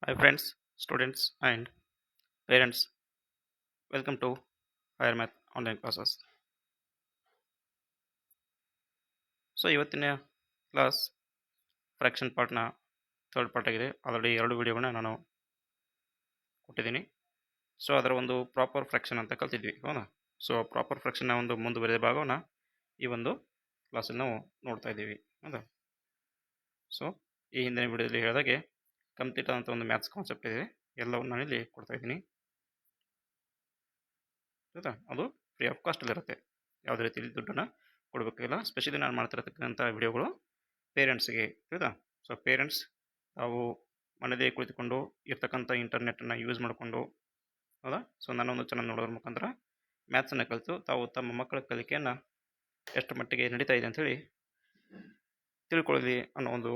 Hi friends, students and parents. Welcome to Higher Math Online Classes. So ಇವತ್ತಿನ class fraction ಪಾರ್ಟ್ನ third part ಆಗಿದೆ. Already 2 ವಿಡಿಯೋಗಳನ್ನ ನಾನು ಕೊಟ್ಟಿದ್ದೀನಿ. So ಅದರ ಒಂದು ಪ್ರಾಪರ್ ಫ್ರ್ಯಾಕ್ಷನ್ ಅಂತ ಕಲ್ತಿದ್ವಿ, ಹೌದಾ? ಸೊ ಪ್ರಾಪರ್ ಫ್ರ್ಯಾಕ್ಷನ್ನ ಒಂದು ಮುಂದುವರೆದ ಭಾಗವನ್ನು ಈ ಒಂದು ಕ್ಲಾಸಲ್ಲಿ ನಾವು ನೋಡ್ತಾ ಇದ್ದೀವಿ, ಹೌದಾ? ಸೊ ಈ ಹಿಂದಿನ ವಿಡಿಯೋದಲ್ಲಿ ಹೇಳಿದಾಗೆ ಕಂಪ್ಲೀಟ್ ಆದಂಥ ಒಂದು ಮ್ಯಾಥ್ಸ್ ಕಾನ್ಸೆಪ್ಟ್ ಇದೆ, ಎಲ್ಲವನ್ನು ನಾನಿಲ್ಲಿ ಕೊಡ್ತಾ ಇದ್ದೀನಿ, ಹೌದಾ? ಅದು ಫ್ರೀ ಆಫ್ ಕಾಸ್ಟಲ್ಲಿರುತ್ತೆ, ಯಾವುದೇ ರೀತಿಯಲ್ಲಿ ದುಡ್ಡನ್ನು ಕೊಡಬೇಕಾಗಿಲ್ಲ. ಸ್ಪೆಷಲಿ ನಾನು ಮಾಡ್ತಿರತಕ್ಕಂಥ ವಿಡಿಯೋಗಳು ಪೇರೆಂಟ್ಸ್ಗೆ, ಹೌದಾ? ಸೊ ಪೇರೆಂಟ್ಸ್ ತಾವು ಮನೆಯದೇ ಕುಳಿತುಕೊಂಡು ಇರ್ತಕ್ಕಂಥ ಇಂಟರ್ನೆಟನ್ನು ಯೂಸ್ ಮಾಡಿಕೊಂಡು, ಹೌದಾ? ಸೊ ನನ್ನೊಂದು ಚಾನಲ್ ನೋಡೋದ್ರ ಮುಖಾಂತರ ಮ್ಯಾಥ್ಸನ್ನು ಕಲಿತು ತಾವು ತಮ್ಮ ಮಕ್ಕಳ ಕಲಿಕೆಯನ್ನು ಎಷ್ಟು ಮಟ್ಟಿಗೆ ನಡೀತಾ ಇದೆ ಅಂಥೇಳಿ ತಿಳ್ಕೊಳ್ಳಿ ಅನ್ನೋ ಒಂದು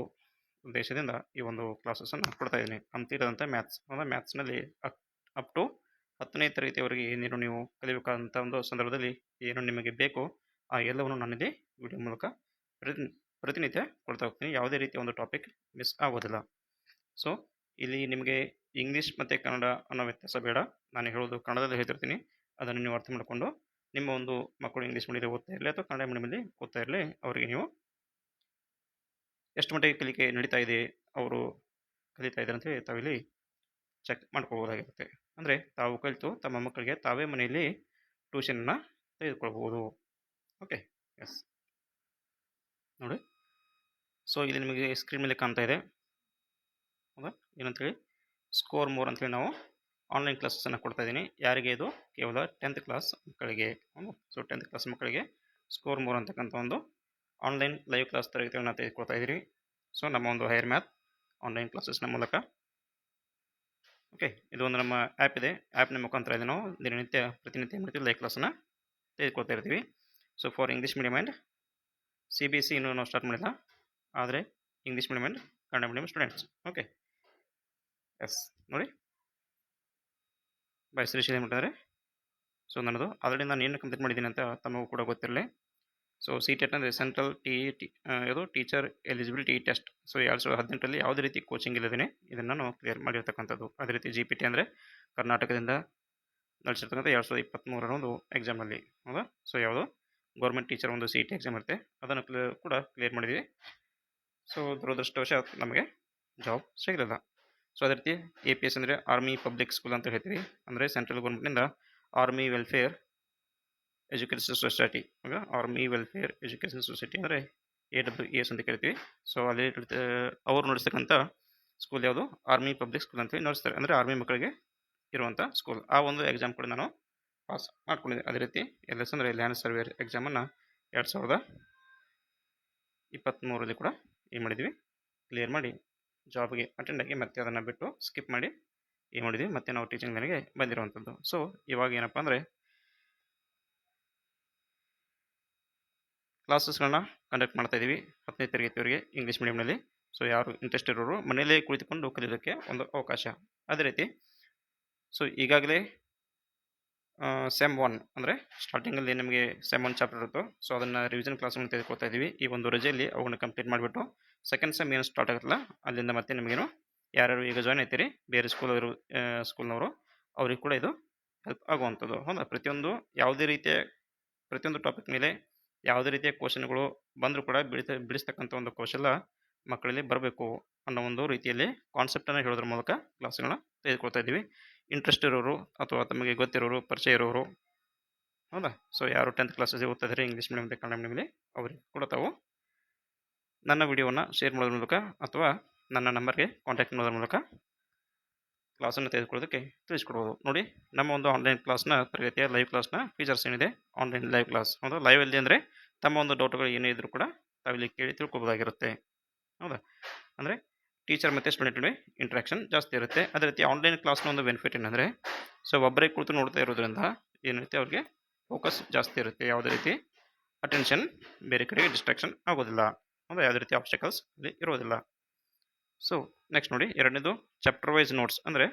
ಉದ್ದೇಶದಿಂದ ಈ ಒಂದು ಕ್ಲಾಸಸ್ಸನ್ನು ಕೊಡ್ತಾ ಇದ್ದೀನಿ. ಕಂಪ್ಲೀಟ್ ಆದಂಥ ಮ್ಯಾಥ್ಸ್, ಹೌದಾ? ಮ್ಯಾಥ್ಸ್ನಲ್ಲಿ ಅಪ್ ಟು 10ನೇ ತರಗತಿಯವರೆಗೆ ಏನೇನು ನೀವು ಕಲಿಬೇಕಾದಂಥ ಒಂದು ಸಂದರ್ಭದಲ್ಲಿ ಏನು ನಿಮಗೆ ಬೇಕು ಆ ಎಲ್ಲವನ್ನು ನಾನಿಲ್ಲಿ ವಿಡಿಯೋ ಮೂಲಕ ಪ್ರತಿನಿತ್ಯ ಕೊಡ್ತಾ ಹೋಗ್ತೀನಿ. ಯಾವುದೇ ರೀತಿಯ ಒಂದು ಟಾಪಿಕ್ ಮಿಸ್ ಆಗೋದಿಲ್ಲ. ಸೊ ಇಲ್ಲಿ ನಿಮಗೆ ಇಂಗ್ಲೀಷ್ ಮತ್ತು ಕನ್ನಡ ಅನ್ನೋ ವ್ಯತ್ಯಾಸ ಬೇಡ. ನಾನು ಹೇಳೋದು ಕನ್ನಡದಲ್ಲಿ ಹೇಳ್ತಿರ್ತೀನಿ, ಅದನ್ನು ನೀವು ಅರ್ಥ ಮಾಡಿಕೊಂಡು ನಿಮ್ಮ ಒಂದು ಮಕ್ಕಳು ಇಂಗ್ಲೀಷ್ ಮೀಡಿಯಂ ಓದ್ತಾ ಇರಲಿ ಅಥವಾ ಕನ್ನಡ ಮೀಡಿಯಮಲ್ಲಿ ಓದ್ತಾ ಇರಲಿ, ಅವರಿಗೆ ನೀವು ಎಷ್ಟು ಮಟ್ಟಿಗೆ ಕಲಿಕೆ ನಡೀತಾ ಇದೆ, ಅವರು ಕಲಿತಾ ಇದ್ದಾರೆ ಅಂತೇಳಿ ತಾವಿಲ್ಲಿ ಚೆಕ್ ಮಾಡ್ಕೋಬೋದಾಗಿರುತ್ತೆ. ಅಂದರೆ ತಾವು ಕಲಿತು ತಮ್ಮ ಮಕ್ಕಳಿಗೆ ತಾವೇ ಮನೆಯಲ್ಲಿ ಟ್ಯೂಷನ್ನ ತೆಗೆದುಕೊಳ್ಬೋದು. ಓಕೆ, ಎಸ್ ನೋಡಿ. ಸೊ ಇಲ್ಲಿ ನಿಮಗೆ ಸ್ಕ್ರೀನ್ ಮೇಲೆ ಕಾಣ್ತಾ ಇದೆ, ಹೌದಾ? ಏನಂತೇಳಿ ಸ್ಕೋರ್ ಮೋರ್ ಅಂತೇಳಿ ನಾವು ಆನ್ಲೈನ್ ಕ್ಲಾಸಸ್ಸನ್ನು ಕೊಡ್ತಾ ಇದ್ದೀನಿ. ಯಾರಿಗೆ? ಇದು ಕೇವಲ 10th ಕ್ಲಾಸ್ ಮಕ್ಕಳಿಗೆ. ಸೊ 10th ಕ್ಲಾಸ್ ಮಕ್ಕಳಿಗೆ ಸ್ಕೋರ್ ಮೋರ್ ಅಂತಕ್ಕಂಥ ಒಂದು ಆನ್ಲೈನ್ ಲೈವ್ ಕ್ಲಾಸ್ ತರಗತಿಗಳನ್ನ ತೆಗೆದುಕೊಳ್ತಾ ಇದ್ದೀರಿ. ಸೊ ನಮ್ಮ ಒಂದು ಹೈಯರ್ ಮ್ಯಾಥ್ ಆನ್ಲೈನ್ ಕ್ಲಾಸಸ್ನ ಮೂಲಕ. ಓಕೆ, ಇದು ಒಂದು ನಮ್ಮ ಆ್ಯಪ್ ಇದೆ. ಆ್ಯಪ್ನ ಮುಖಾಂತರ ಇದೆ ನಾವು ಪ್ರತಿನಿತ್ಯ ಮಾಡ್ತೀವಿ, ಲೈವ್ ಕ್ಲಾಸನ್ನು ತೆಗೆದುಕೊಳ್ತಾ ಇರ್ತೀವಿ. So for English medium and CBSE ಇನ್ನೂ ನಾವು ಸ್ಟಾರ್ಟ್ ಮಾಡಿಲ್ಲ, ಆದರೆ English medium and Kannada medium students. Okay, yes ನೋಡಿ. ಬೈ ಶ್ರೀಶೈಲಿ ಮಾಡಿದರೆ ಸೊ ನನ್ನದು ಆಲ್ರೆಡಿ ನಾನು ಏನು ಕಂಪ್ಲೀಟ್ ಮಾಡಿದ್ದೀನಿ ಅಂತ ತಮಗೂ ಕೂಡ ಗೊತ್ತಿರಲಿ. ಸೊ CTET ಅಂದರೆ ಸೆಂಟ್ರಲ್ ಇದು ಟೀಚರ್ ಎಲಿಜಿಬಿಲಿಟಿ ಟೆಸ್ಟ್. ಸೊ 2018ರಲ್ಲಿ ಯಾವುದೇ ರೀತಿ ಕೋಚಿಂಗ್ ಇಲ್ಲದೇ ಇದನ್ನು ನಾನು ಕ್ಲಿಯರ್ ಮಾಡಿರ್ತಕ್ಕಂಥದ್ದು. ಅದೇ ರೀತಿ GPT ಅಂದರೆ ಕರ್ನಾಟಕದಿಂದ ನಡೆಸಿರ್ತಕ್ಕಂಥ 2023ರ ಒಂದು ಎಕ್ಸಾಮಲ್ಲಿ, ಹೌದಾ? ಸೊ ಯಾವುದು ಗೌರ್ಮೆಂಟ್ ಟೀಚರ್ ಒಂದು CET ಎಕ್ಸಾಮ್ ಇರುತ್ತೆ, ಅದನ್ನು ಕೂಡ ಕ್ಲಿಯರ್ ಮಾಡಿದ್ವಿ. ಸೊ ದುರದೃಷ್ಟವಶಾತ್ ನಮಗೆ ಜಾಬ್ ಸಿಗಲಿಲ್ಲ. ಸೊ ಅದೇ ರೀತಿ APS ಅಂದರೆ ಆರ್ಮಿ ಪಬ್ಲಿಕ್ ಸ್ಕೂಲ್ ಅಂತ ಹೇಳ್ತೀವಿ, ಅಂದರೆ ಸೆಂಟ್ರಲ್ ಗೌರ್ಮೆಂಟ್ನಿಂದ army welfare education society, army welfare education society ಅಂದರೆ AWES ಅಂತ ಕರಿತೀವಿ. ಸೊ ಅಲ್ಲಿ ಅವರು ನಡೆಸ್ತಕ್ಕಂಥ ಸ್ಕೂಲ್ ಯಾವುದು? ಆರ್ಮಿ ಪಬ್ಲಿಕ್ ಸ್ಕೂಲ್ ಅಂತೇಳಿ ನಡೆಸ್ತಾರೆ, ಅಂದರೆ ಆರ್ಮಿ ಮಕ್ಕಳಿಗೆ ಇರುವಂಥ ಸ್ಕೂಲ್. ಆ ಒಂದು ಎಕ್ಸಾಮ್ ಕೂಡ ನಾನು ಪಾಸ್ ಮಾಡ್ಕೊಂಡಿದ್ದೆ. ಅದೇ ರೀತಿ LS ಅಂದರೆ ಲ್ಯಾಂಡ್ ಸರ್ವೇರ್ ಎಕ್ಸಾಮನ್ನು 2023ರಲ್ಲಿ ಕೂಡ ಏನು ಮಾಡಿದ್ವಿ, ಕ್ಲಿಯರ್ ಮಾಡಿ ಜಾಬ್ಗೆ ಅಟೆಂಡ್ ಆಗಿ ಮತ್ತೆ ಅದನ್ನು ಬಿಟ್ಟು ಸ್ಕಿಪ್ ಮಾಡಿ ಏನು ಮಾಡಿದ್ವಿ, ಮತ್ತೆ ನಾವು ಟೀಚಿಂಗ್ ಲೈನ್ಗೆ ಬಂದಿರುವಂಥದ್ದು. ಸೊ ಇವಾಗ ಏನಪ್ಪ ಅಂದರೆ ಕ್ಲಾಸಸ್ಗಳನ್ನ ಕಂಡಕ್ಟ್ ಮಾಡ್ತಾ ಇದ್ದೀವಿ 10ನೇ ತರಗತಿಯವರೆಗೆ ಇಂಗ್ಲೀಷ್ ಮೀಡಿಯಮ್ನಲ್ಲಿ. ಸೊ ಯಾರು ಇಂಟ್ರೆಸ್ಟ್ ಇರೋರು ಮನೆಯಲ್ಲೇ ಕುಳಿತುಕೊಂಡು ಕಲಿಯೋದಕ್ಕೆ ಒಂದು ಅವಕಾಶ. ಅದೇ ರೀತಿ ಸೊ ಈಗಾಗಲೇ ಸೆಮ್ 1 ಅಂದರೆ ಸ್ಟಾರ್ಟಿಂಗಲ್ಲಿ ನಿಮಗೆ ಸೆಮ್ 1 ಚಾಪ್ಟರ್ ಇರುತ್ತೋ, ಸೊ ಅದನ್ನು ರಿವಿಷನ್ ಕ್ಲಾಸ್ಗಳನ್ನ ತೆಗೆದುಕೊಳ್ತಾ ಇದ್ದೀವಿ. ಈ ಒಂದು ರಜೆಯಲ್ಲಿ ಅವುಗಳನ್ನ ಕಂಪ್ಲೀಟ್ ಮಾಡಿಬಿಟ್ಟು ಸೆಕೆಂಡ್ ಸೆಮ್ ಏನು ಸ್ಟಾರ್ಟ್ ಆಗುತ್ತಲ್ಲ, ಅಲ್ಲಿಂದ ಮತ್ತೆ ನಿಮಗೇನು ಯಾರ್ಯಾರು ಈಗ ಜಾಯ್ನ್ ಆಗ್ತೀರಿ ಬೇರೆ ಸ್ಕೂಲ್ನವರು ಅವ್ರಿಗೆ ಕೂಡ ಇದು ಹೆಲ್ಪ್ ಆಗುವಂಥದ್ದು, ಹೌದಾ? ಪ್ರತಿಯೊಂದು ಟಾಪಿಕ್ ಮೇಲೆ ಯಾವುದೇ ರೀತಿಯ ಕ್ವಶನ್ಗಳು ಬಂದರೂ ಕೂಡ ಬಿಡಿಸ್ತಕ್ಕಂಥ ಒಂದು ಕೌಶಲ್ಯ ಮಕ್ಕಳಲ್ಲಿ ಬರಬೇಕು ಅನ್ನೋ ಒಂದು ರೀತಿಯಲ್ಲಿ ಕಾನ್ಸೆಪ್ಟನ್ನು ಹೇಳೋದ್ರ ಮೂಲಕ ಕ್ಲಾಸ್ಗಳನ್ನ ತೆಗೆದುಕೊಳ್ತಾ ಇದ್ದೀವಿ. ಇಂಟ್ರೆಸ್ಟ್ ಇರೋರು ಅಥವಾ ತಮಗೆ ಗೊತ್ತಿರೋರು, ಪರಿಚಯ ಇರೋರು, ಹೌದಾ? ಸೊ ಯಾರು 10th ಕ್ಲಾಸಲ್ಲಿ ಓದ್ತಾ ಇದ್ದಾರೆ ಇಂಗ್ಲೀಷ್ ಮೀಡಿಯಮ್ ಮತ್ತು ಕನ್ನಡ ಮೀಡಿಯಮಲ್ಲಿ, ಅವ್ರಿಗೆ ಕೂಡ ತಾವು ನನ್ನ ವಿಡಿಯೋವನ್ನು ಶೇರ್ ಮಾಡೋದ್ರ ಮೂಲಕ ಅಥವಾ ನನ್ನ ನಂಬರ್ಗೆ ಕಾಂಟ್ಯಾಕ್ಟ್ ಮಾಡೋದ್ರ ಮೂಲಕ ಕ್ಲಾಸನ್ನು ತೆಗೆದುಕೊಳ್ಳೋದಕ್ಕೆ ತಿಳಿಸ್ಕೊಡ್ಬೋದು. ನೋಡಿ, ನಮ್ಮ ಒಂದು ಆನ್ಲೈನ್ ಕ್ಲಾಸ್ನ ತರಗತಿಯ ಲೈವ್ ಕ್ಲಾಸ್ನ ಫೀಚರ್ಸ್ ಏನಿದೆ, ಆನ್ಲೈನ್ ಲೈವ್ ಕ್ಲಾಸ್, ಹೌದಾ? ಲೈವಲ್ಲಿ ಅಂದರೆ ತಮ್ಮ ಒಂದು ಡೌಟ್ಗಳು ಏನೇ ಇದ್ದರೂ ಕೂಡ ತಾವಿಲ್ಲಿ ಕೇಳಿ ತಿಳ್ಕೊಬೋದಾಗಿರುತ್ತೆ, ಹೌದಾ? ಅಂದರೆ ಟೀಚರ್ ಮತ್ತು ಸ್ಟೂಡೆಂಟ್ ನಡುವೆ ಇಂಟ್ರಾಕ್ಷನ್ ಜಾಸ್ತಿ ಇರುತ್ತೆ. ಅದೇ ರೀತಿ ಆನ್ಲೈನ್ ಕ್ಲಾಸ್ನ ಒಂದು ಬೆನಿಫಿಟ್ ಏನಂದರೆ ಸೊ ಒಬ್ಬರೇ ಕುಳಿತು ನೋಡ್ತಾ ಇರೋದ್ರಿಂದ ಏನಿರುತ್ತೆ ಅವ್ರಿಗೆ ಫೋಕಸ್ ಜಾಸ್ತಿ ಇರುತ್ತೆ, ಯಾವುದೇ ರೀತಿ ಅಟೆನ್ಷನ್ ಬೇರೆ ಕಡೆಗೆ ಡಿಸ್ಟ್ರಾಕ್ಷನ್ ಆಗೋದಿಲ್ಲ, ಹೌದಾ? ಯಾವುದೇ ರೀತಿ ಆಬ್ಸ್ಟಕಲ್ಸ್ ಅಲ್ಲಿ ಇರೋದಿಲ್ಲ. ಸೊ ನೆಕ್ಸ್ಟ್ ನೋಡಿ, ಎರಡನೇದು ಚಾಪ್ಟರ್ ವೈಸ್ ನೋಟ್ಸ್. ಅಂದರೆ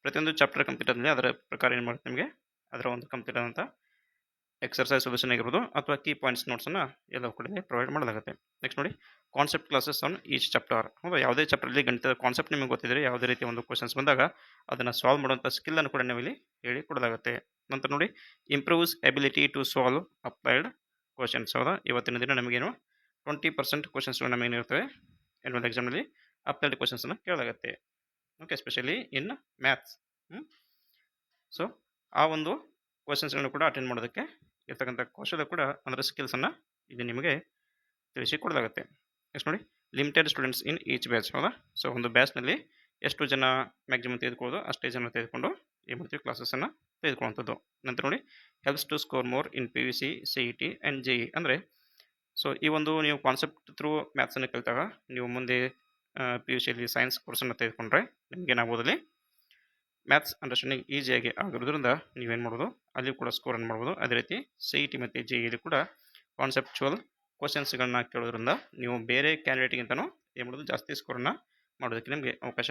ಪ್ರತಿಯೊಂದು ಚಾಪ್ಟರ್ ಕಂಪ್ಲೀಟ್ ಆದಮೇಲೆ ಅದರ ಪ್ರಕಾರ ಏನು ಮಾಡುತ್ತೆ ನಿಮಗೆ ಅದರ ಒಂದು ಕಂಪ್ಲೀಟ್ ಆದಂಥ ಎಕ್ಸರ್ಸೈಸ್ ಸೊಲ್ಯೂಷನ್ ಆಗಿರ್ಬೋದು ಅಥವಾ ಕೀ ಪಾಯಿಂಟ್ಸ್ ನೋಟ್ಸನ್ನು ಎಲ್ಲವೂ ಕೂಡ ಪ್ರೊವೈಡ್ ಮಾಡಲಾಗುತ್ತೆ. ನೆಕ್ಸ್ಟ್ ನೋಡಿ, concept classes on each chapter. ಹೌದಾ, ಯಾವುದೇ ಚಾಪ್ಟರ್ಲಿ ಗಣಿತದ ಕಾನ್ಸೆಪ್ಟ್ ನಿಮಗೆ ಗೊತ್ತಿದ್ರೆ ಯಾವುದೇ ರೀತಿಯ ಒಂದು ಕ್ವಶನ್ಸ್ ಬಂದಾಗ ಅದನ್ನು ಸಾಲ್ವ್ ಮಾಡುವಂಥ ಸ್ಕಿಲ್ಲನ್ನು ಕೂಡ ನಾವಿಲ್ಲಿ ಹೇಳಿ ಕೊಡಲಾಗುತ್ತೆ. ನಂತರ ನೋಡಿ, improves ability to solve applied questions. ಹೌದಾ, ಇವತ್ತಿನ ದಿನ ನಮಗೇನು 20% ಕ್ವಶನ್ಸ್ಗಳು ನಮಗೇನಿರ್ತವೆ ಎನ್ಯುವಲ್ ಎಕ್ಸಾಮ್ನಲ್ಲಿ ಅಪ್ಲೈಡ್ ಕ್ವಶನ್ಸನ್ನು ಕೇಳಲಾಗುತ್ತೆ. Okay, especially in maths. So ಆ ಒಂದು ಕ್ವಶನ್ಸ್ಗಳನ್ನು ಕೂಡ ಅಟೆಂಡ್ ಮಾಡೋದಕ್ಕೆ ಇರ್ತಕ್ಕಂಥ ಕೌಶಲ್ಯ ಕೂಡ ಅದರ ಸ್ಕಿಲ್ಸನ್ನು ಇದು ನಿಮಗೆ ತಿಳಿಸಿ ಕೊಡಲಾಗುತ್ತೆ. ನೆಕ್ಸ್ಟ್ ನೋಡಿ, limited students in each batch. ಹೌದಾ, ಸೊ ಒಂದು ಬ್ಯಾಚ್ನಲ್ಲಿ ಎಷ್ಟು ಜನ ಮ್ಯಾಕ್ಸಿಮಮ್ ತೆಗೆದುಕೊಳ್ಳೋದು ಅಷ್ಟೇ ಜನ ತೆಗೆದುಕೊಂಡು ಏನು ಮಾಡ್ತೀವಿ ಕ್ಲಾಸಸ್ಸನ್ನು ತೆಗೆದುಕೊಳ್ಳುವಂಥದ್ದು. ನಂತರ ನೋಡಿ, helps to score more in PUC, CET and JEE. ಅಂದರೆ ಸೊ ಈ ಒಂದು ನೀವು ಕಾನ್ಸೆಪ್ಟ್ ಥ್ರೂ ಮ್ಯಾಥ್ಸನ್ನು ಕಲಿತಾಗ ನೀವು ಮುಂದೆ PUCಯಲ್ಲಿ ಸೈನ್ಸ್ ಕೋರ್ಸನ್ನು ತೆಗೆದುಕೊಂಡ್ರೆ ನಿಮಗೇನಾಗ್ಬೋದಲ್ಲಿ ಮ್ಯಾಥ್ಸ್ ಅಂಡರ್ಸ್ಟ್ಯಾಂಡಿಂಗ್ ಈಸಿಯಾಗಿ ಆಗಿರೋದ್ರಿಂದ ನೀವೇನು ಮಾಡ್ಬೋದು ಅಲ್ಲಿ ಕೂಡ ಸ್ಕೋರನ್ನು ಮಾಡ್ಬೋದು. ಅದೇ ರೀತಿ CET ಮತ್ತು JEE ಕೂಡ ಕಾನ್ಸೆಪ್ಚುವಲ್ ಕ್ವಶನ್ಸ್ಗಳನ್ನ ಕೇಳೋದ್ರಿಂದ ನೀವು ಬೇರೆ ಕ್ಯಾಂಡಿಡೇಟ್ಗಿಂತನೂ ಏನು ಮಾಡೋದು ಜಾಸ್ತಿ ಸ್ಕೋರನ್ನು ಮಾಡೋದಕ್ಕೆ ನಿಮಗೆ ಅವಕಾಶ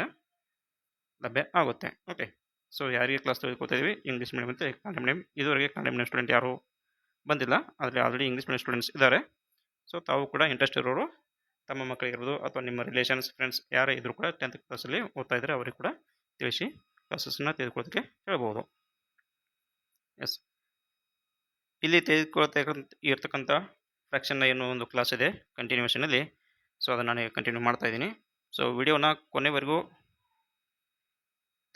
ಲಭ್ಯ ಆಗುತ್ತೆ. ಓಕೆ, ಸೊ ಯಾರಿಗೆ ಕ್ಲಾಸ್ ತೆಗೆದುಕೊಳ್ತಾ ಇದ್ದೀವಿ ಇಂಗ್ಲೀಷ್ ಮೀಡಿಯಮ್ ಮತ್ತು ಕನ್ನಡ ಮೀಡಿಯಮ್. ಇದುವರೆಗೆ ಕನ್ನಡ ಮೀಡಿಯಮ್ ಸ್ಟೂಡೆಂಟ್ ಯಾರೂ ಬಂದಿಲ್ಲ, ಆದರೆ ಆಲ್ರೆಡಿ ಇಂಗ್ಲೀಷ್ ಮೀಡಿಯಮ್ ಸ್ಟೂಡೆಂಟ್ಸ್ ಇದ್ದಾರೆ. ಸೊ ತಾವು ಕೂಡ ಇಂಟ್ರೆಸ್ಟ್ ಇರೋರು ತಮ್ಮ ಮಕ್ಕಳಿಗಿರ್ಬೋದು ಅಥವಾ ನಿಮ್ಮ ರಿಲೇಷನ್ಸ್ ಫ್ರೆಂಡ್ಸ್ ಯಾರೇ ಇದ್ದರೂ ಕೂಡ 10th ಕ್ಲಾಸಲ್ಲಿ ಓದ್ತಾ ಇದ್ದರೆ ಅವರಿಗೆ ಕೂಡ ತಿಳಿಸಿ ಕ್ಲಾಸಸ್ಸನ್ನು ತೆಗೆದುಕೊಳ್ಳೋದಕ್ಕೆ ಹೇಳ್ಬೋದು. ಎಸ್, ಇಲ್ಲಿ ಇರ್ತಕ್ಕಂಥ ಫ್ರ್ಯಾಕ್ಷನ್ನ ಏನೋ ಒಂದು ಕ್ಲಾಸ್ ಇದೆ ಕಂಟಿನ್ಯೂಷನಲ್ಲಿ. ಸೊ ಅದನ್ನು ನಾನು ಕಂಟಿನ್ಯೂ ಮಾಡ್ತಾ ಇದ್ದೀನಿ. ಸೊ ವಿಡಿಯೋನ ಕೊನೆವರೆಗೂ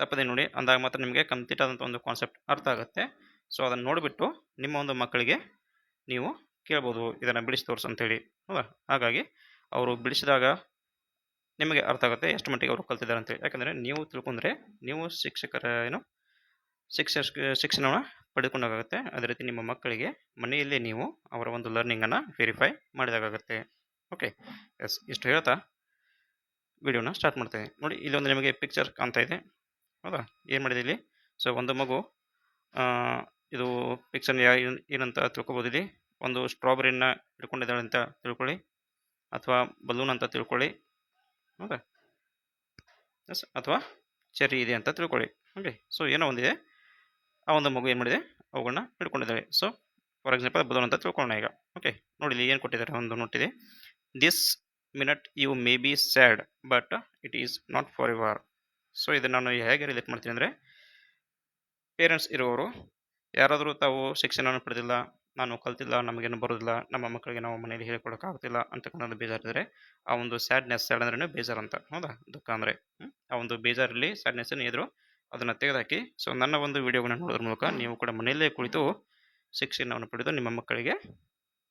ತಪ್ಪದೆ ನೋಡಿ, ಅಂದಾಗ ಮಾತ್ರ ನಿಮಗೆ ಕಂಪ್ಲೀಟ್ ಆದಂಥ ಒಂದು ಕಾನ್ಸೆಪ್ಟ್ ಅರ್ಥ ಆಗುತ್ತೆ. ಸೊ ಅದನ್ನು ನೋಡಿಬಿಟ್ಟು ನಿಮ್ಮ ಒಂದು ಮಕ್ಕಳಿಗೆ ನೀವು ಕೇಳ್ಬೋದು ಇದನ್ನು ಬಿಡಿಸಿ ತೋರಿಸು ಅಂತೇಳಿ. ಹೌದಾ, ಹಾಗಾಗಿ ಅವರು ಬಿಡಿಸಿದಾಗ ನಿಮಗೆ ಅರ್ಥ ಆಗುತ್ತೆ ಎಷ್ಟು ಮಟ್ಟಿಗೆ ಅವರು ಕಲ್ತಿದ್ದಾರೆ ಅಂತೇಳಿ. ಯಾಕಂದರೆ ನೀವು ತಿಳ್ಕೊಂಡ್ರೆ ನೀವು ಶಿಕ್ಷಕರ ಶಿಕ್ಷಣವನ್ನು ಪಡೆದುಕೊಂಡಾಗುತ್ತೆ. ಅದೇ ರೀತಿ ನಿಮ್ಮ ಮಕ್ಕಳಿಗೆ ಮನೆಯಲ್ಲೇ ನೀವು ಅವರ ಒಂದು ಲರ್ನಿಂಗನ್ನು ವೆರಿಫೈ ಮಾಡಿದಾಗುತ್ತೆ. ಓಕೆ, ಎಸ್, ಇಷ್ಟು ಹೇಳ್ತಾ ವಿಡಿಯೋನ ಸ್ಟಾರ್ಟ್ ಮಾಡ್ತೇನೆ. ನೋಡಿ, ಇಲ್ಲೊಂದು ನಿಮಗೆ ಪಿಕ್ಚರ್ ಕಾಣ್ತಾ ಇದೆ. ಹೌದಾ, ಏನು ಮಾಡಿದೆ ಇಲ್ಲಿ? ಸೊ ಒಂದು ಮಗು ಇದು ಪಿಕ್ಚರ್ ಏನಂತ ತಿಳ್ಕೊಬೋದು. ಇಲ್ಲಿ ಒಂದು ಸ್ಟ್ರಾಬೆರಿನ ಹಿಡ್ಕೊಂಡಿದ್ದಾಳೆ ಅಂತ ತಿಳ್ಕೊಳ್ಳಿ, ಅಥವಾ ಬಲೂನ್ ಅಂತ ತಿಳ್ಕೊಳ್ಳಿ. ಹೌದಾ, ಎಸ್, ಅಥವಾ ಚೆರ್ರಿ ಇದೆ ಅಂತ ತಿಳ್ಕೊಳ್ಳಿ. ಓಕೆ, ಸೊ ಏನೋ ಒಂದಿದೆ, ಆ ಒಂದು ಮಗು ಏನು ಮಾಡಿದೆ ಅವುಗಳನ್ನ ಹಿಡ್ಕೊಂಡಿದ್ದಾಳೆ. ಸೊ ಫಾರ್ ಎಕ್ಸಾಂಪಲ್ ಬಲೂನ್ ಅಂತ ತಿಳ್ಕೊಳ್ಳೋಣ ಈಗ. ಓಕೆ, ನೋಡಿ ಇಲ್ಲಿ ಏನು ಕೊಟ್ಟಿದ್ದಾರೆ, ಒಂದು ನೋಟಿದೆ, this minute you may be sad but it is not for ever. So ಇದನ್ನು ನಾನು ಹೇಗೆ ರಿಲೇಟ್ ಮಾಡ್ತೀನಿ ಅಂದರೆ, ಪೇರೆಂಟ್ಸ್ ಇರುವವರು ಯಾರಾದರೂ ತಾವು ಶಿಕ್ಷಣವನ್ನು ಪಡೆದಿಲ್ಲ, ನಾನು ಕಲ್ತಿಲ್ಲ, ನಮಗೇನು ಬರೋದಿಲ್ಲ, ನಮ್ಮ ಮಕ್ಕಳಿಗೆ ನಾವು ಮನೆಯಲ್ಲಿ ಹೇಳ್ಕೊಡೋಕ್ಕಾಗ್ತಿಲ್ಲ ಅಂತಕ್ಕಂಥದ್ದು ಬೇಜಾರಿದ್ರೆ, ಆ ಒಂದು ಸ್ಯಾಡ್ನೆಸ್, ಸ್ಯಾಡ್ ಅಂದ್ರೆ ಬೇಜಾರು ಅಂತ. ಹೌದಾ, ದುಃಖ ಅಂದರೆ ಆ ಒಂದು ಬೇಜಾರಲ್ಲಿ ಸ್ಯಾಡ್ನೆಸ್ ಇದ್ರು ಅದನ್ನು ತೆಗೆದುಹಾಕಿ. ಸೊ ನನ್ನ ಒಂದು ವಿಡಿಯೋವನ್ನು ನೋಡೋದ್ರ ಮೂಲಕ ನೀವು ಕೂಡ ಮನೆಯಲ್ಲೇ ಕುಳಿತು ಶಿಕ್ಷಣವನ್ನು ಪಡೆದು ನಿಮ್ಮ ಮಕ್ಕಳಿಗೆ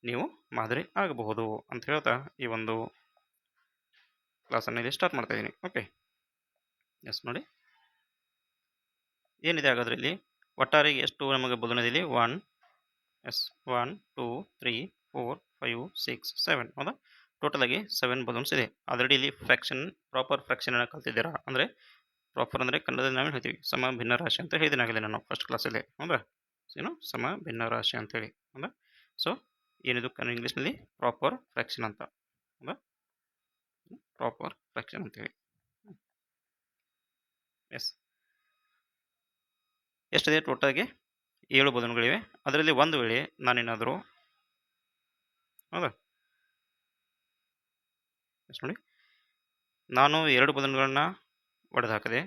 ನೀವು ಮಾದರಿ ಆಗಬಹುದು ಅಂತ ಹೇಳ್ತಾ ಈ ಒಂದು ಕ್ಲಾಸನ್ನು ಇಲ್ಲಿ ಸ್ಟಾರ್ಟ್ ಮಾಡ್ತಾ ಇದ್ದೀನಿ. ಓಕೆ, ಎಸ್, ನೋಡಿ ಏನಿದೆ ಹಾಗಾದ್ರೆ ಇಲ್ಲಿ ಒಟ್ಟಾರೆ ಎಷ್ಟು ನಮಗೆ ಬಲೂನ್ ಇದೆ? 1 2 3 4 5 6 7. ಹೌದಾ, ಟೋಟಲ್ ಆಗಿ 7 ಬಲೂನ್ಸ್ ಇದೆ. ಆಲ್ರೆಡಿ ಇಲ್ಲಿ ಫ್ರ್ಯಾಕ್ಷನ್, ಪ್ರಾಪರ್ ಫ್ರ್ಯಾಕ್ಷನ್ ಅನ್ನು ಕಲ್ತಿದ್ದೀರಾ. ಅಂದರೆ ಪ್ರಾಪರ್ ಅಂದರೆ ಕನ್ನಡದಲ್ಲಿ ನಾವು ಹೇಳ್ತೀವಿ ಸಮ ಭಿನ್ನ ರಾಶಿ ಅಂತ ಹೇಳಿದನಾಗಲಿ ನಾನು ಫಸ್ಟ್ ಕ್ಲಾಸಲ್ಲಿ. ಹೌದಾ, ಏನು ಸಮ ಭಿನ್ನ ರಾಶಿ ಅಂತೇಳಿ. ಹೌದಾ, ಸೊ ಏನಿದು ಇಂಗ್ಲೀಷ್ನಲ್ಲಿ ಪ್ರಾಪರ್ ಫ್ರ್ಯಾಕ್ಷನ್ ಅಂತ. ಹೌದಾ, ಪ್ರಾಪರ್ ಫ್ರ್ಯಾಕ್ಷನ್ ಅಂತೇಳಿ. ಎಸ್, ಎಷ್ಟಿದೆ ಟೋಟಲ್ಗೆ? 7 ಬಲೂನ್ಗಳಿವೆ. ಅದರಲ್ಲಿ ಒಂದು ವೇಳೆ ನಾನೇನಾದರೂ, ಹೌದಾ, ಎಸ್ ನೋಡಿ, ನಾನು 2 ಬಲೂನ್ಗಳನ್ನ ಒಡೆದು ಹಾಕಿದೆ.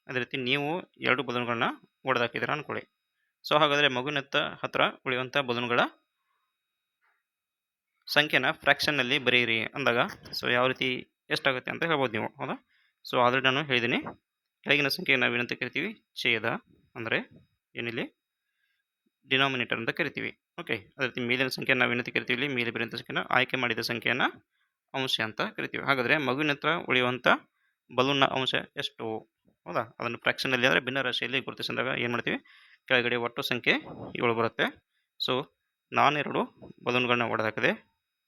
ಅದೇ ರೀತಿ ನೀವು 2 ಬಲೂನ್ಗಳನ್ನ ಒಡೆದು ಹಾಕಿದ್ದೀರಾ ಅಂದ್ಕೊಳ್ಳಿ. ಸೊ ಹಾಗಾದರೆ ಮಗುವಿನ ಹತ್ರ ಉಳಿಯುವಂಥ ಬಲೂನ್ಗಳ ಸಂಖ್ಯೆನ ಫ್ರ್ಯಾಕ್ಷನ್ನಲ್ಲಿ ಬರೆಯಿರಿ ಅಂದಾಗ ಸೊ ಯಾವ ರೀತಿ ಎಷ್ಟಾಗುತ್ತೆ ಅಂತ ಹೇಳ್ಬೋದು ನೀವು. ಹೌದಾ, ಸೊ ಆಲ್ರೆಡಿ ನಾನು ಹೇಳಿದ್ದೀನಿ, ಕೆಳಗಿನ ಸಂಖ್ಯೆಗೆ ನಾವು ಏನಂತ ಕರಿತೀವಿ? ಛೇದ, ಅಂದರೆ ಏನಿಲ್ಲಿ ಡಿನಾಮಿನೇಟರ್ ಅಂತ ಕರಿತೀವಿ. ಓಕೆ, ಅದೇ ರೀತಿ ಮೇಲಿನ ಸಂಖ್ಯೆ ನಾವು ಏನಂತ ಕರಿತೀವಿ? ಇಲ್ಲಿ ಮೇಲೆ ಬರೆಯುವಂಥ ಸಂಖ್ಯೆನ ಆಯ್ಕೆ ಮಾಡಿದ ಸಂಖ್ಯೆಯನ್ನು ಅಂಶ ಅಂತ ಕರಿತೀವಿ. ಹಾಗಾದರೆ ಮಗುವಿನ ಹತ್ರ ಉಳಿಯುವಂಥ ಬಲೂನ್ನ ಅಂಶ ಎಷ್ಟು? ಹೌದಾ, ಅದನ್ನು ಫ್ರ್ಯಾಕ್ಷನಲ್ಲಿ ಅಂದರೆ ಭಿನ್ನ ರಾಶಿಯಲ್ಲಿ ಗುರುತಿಸಿದಾಗ ಏನು ಮಾಡ್ತೀವಿ? ಕೆಳಗಡೆ ಒಟ್ಟು ಸಂಖ್ಯೆ 7 ಬರುತ್ತೆ. ಸೊ ನಾನು 2 ಬಲೂನ್ಗಳನ್ನ ಒಡೆದಾಕಿದೆ,